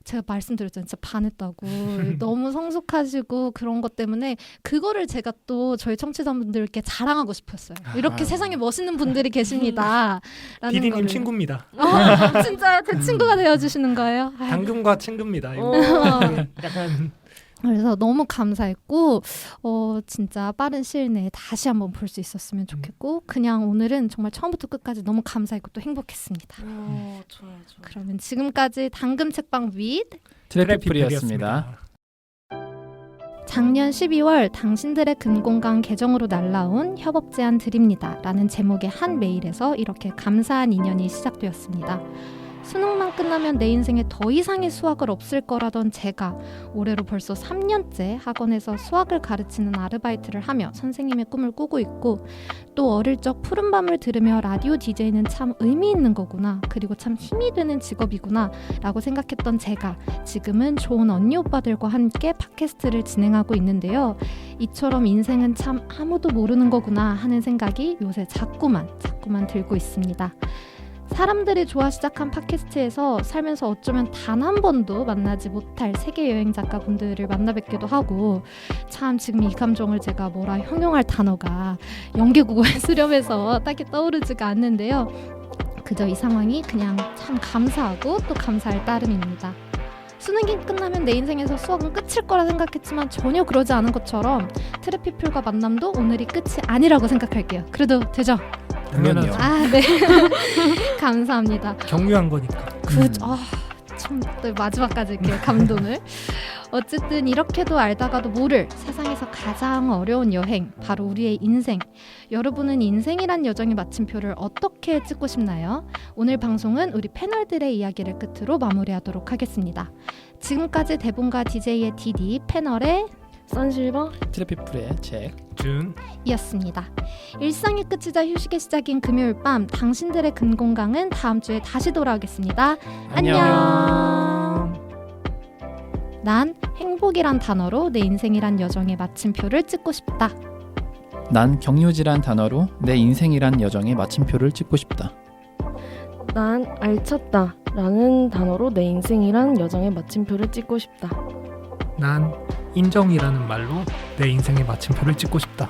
[SPEAKER 2] 제가 말씀드렸잖아요. 진짜 반했다고. 너무 성숙하시고 그런 것 때문에 그거를 제가 또 저희 청취자분들께 자랑하고 싶었어요. 이렇게 세상에 멋있는 분들이 계십니다.
[SPEAKER 3] PD님 친구입니다.
[SPEAKER 2] 진짜요? 제 친구가 되어주시는 거예요?
[SPEAKER 3] 당근과 친구입니다. 이거. 약간
[SPEAKER 2] 그래서 너무 감사했고 진짜 빠른 시일 내에 다시 한번 볼 수 있었으면 좋겠고 그냥 오늘은 정말 처음부터 끝까지 너무 감사했고 또 행복했습니다.
[SPEAKER 5] 좋아요.
[SPEAKER 2] 그러면 지금까지 당금 책방 윗
[SPEAKER 4] 트래피플이었습니다.
[SPEAKER 2] 작년 12월 당신들의 금공강 계정으로 날라온 협업 제안 드립니다 라는 제목의 한 메일에서 이렇게 감사한 인연이 시작되었습니다. 수능만 끝나면 내 인생에 더 이상의 수학을 없을 거라던 제가 올해로 벌써 3년째 학원에서 수학을 가르치는 아르바이트를 하며 선생님의 꿈을 꾸고 있고 또 어릴 적 푸른밤을 들으며 라디오 DJ는 참 의미 있는 거구나 그리고 참 힘이 되는 직업이구나 라고 생각했던 제가 지금은 좋은 언니 오빠들과 함께 팟캐스트를 진행하고 있는데요. 이처럼 인생은 참 아무도 모르는 거구나 하는 생각이 요새 자꾸만 들고 있습니다. 사람들이 좋아 시작한 팟캐스트에서 살면서 어쩌면 단 한 번도 만나지 못할 세계 여행 작가분들을 만나 뵙기도 하고 참 지금 이 감정을 제가 뭐라 형용할 단어가 연계국어에 수렴해서 딱히 떠오르지가 않는데요. 그저 이 상황이 그냥 참 감사하고 또 감사할 따름입니다. 수능이 끝나면 내 인생에서 수학은 끝일 거라 생각했지만 전혀 그러지 않은 것처럼 트래피플과 만남도 오늘이 끝이 아니라고 생각할게요. 그래도 되죠?
[SPEAKER 3] 당연하죠.
[SPEAKER 2] 아, 네. 감사합니다.
[SPEAKER 3] 경유한 거니까.
[SPEAKER 2] 참, 또 마지막까지 이렇게 감동을. 어쨌든 이렇게도 알다가도 모를 세상에서 가장 어려운 여행, 바로 우리의 인생. 여러분은 인생이란 여정의 마침표를 어떻게 찍고 싶나요? 오늘 방송은 우리 패널들의 이야기를 끝으로 마무리하도록 하겠습니다. 지금까지 대본과 DJ의 디디, 패널의
[SPEAKER 5] 선실버,
[SPEAKER 4] 트래피플의 책
[SPEAKER 3] 준.
[SPEAKER 2] 이었습니다. 일상의 끝이자 휴식의 시작인 금요일 밤, 당신들의 근공강은 다음 주에 다시 돌아오겠습니다. 안녕. 난 행복이란 단어로 내 인생이란 여정의 마침표를 찍고 싶다.
[SPEAKER 4] 난 경유지란 단어로 내 인생이란 여정의 마침표를 찍고 싶다.
[SPEAKER 5] 난 알찼다 라는 단어로 내 인생이란 여정의 마침표를 찍고 싶다.
[SPEAKER 3] 난 인정이라는 말로 내 인생의 마침표를 찍고 싶다.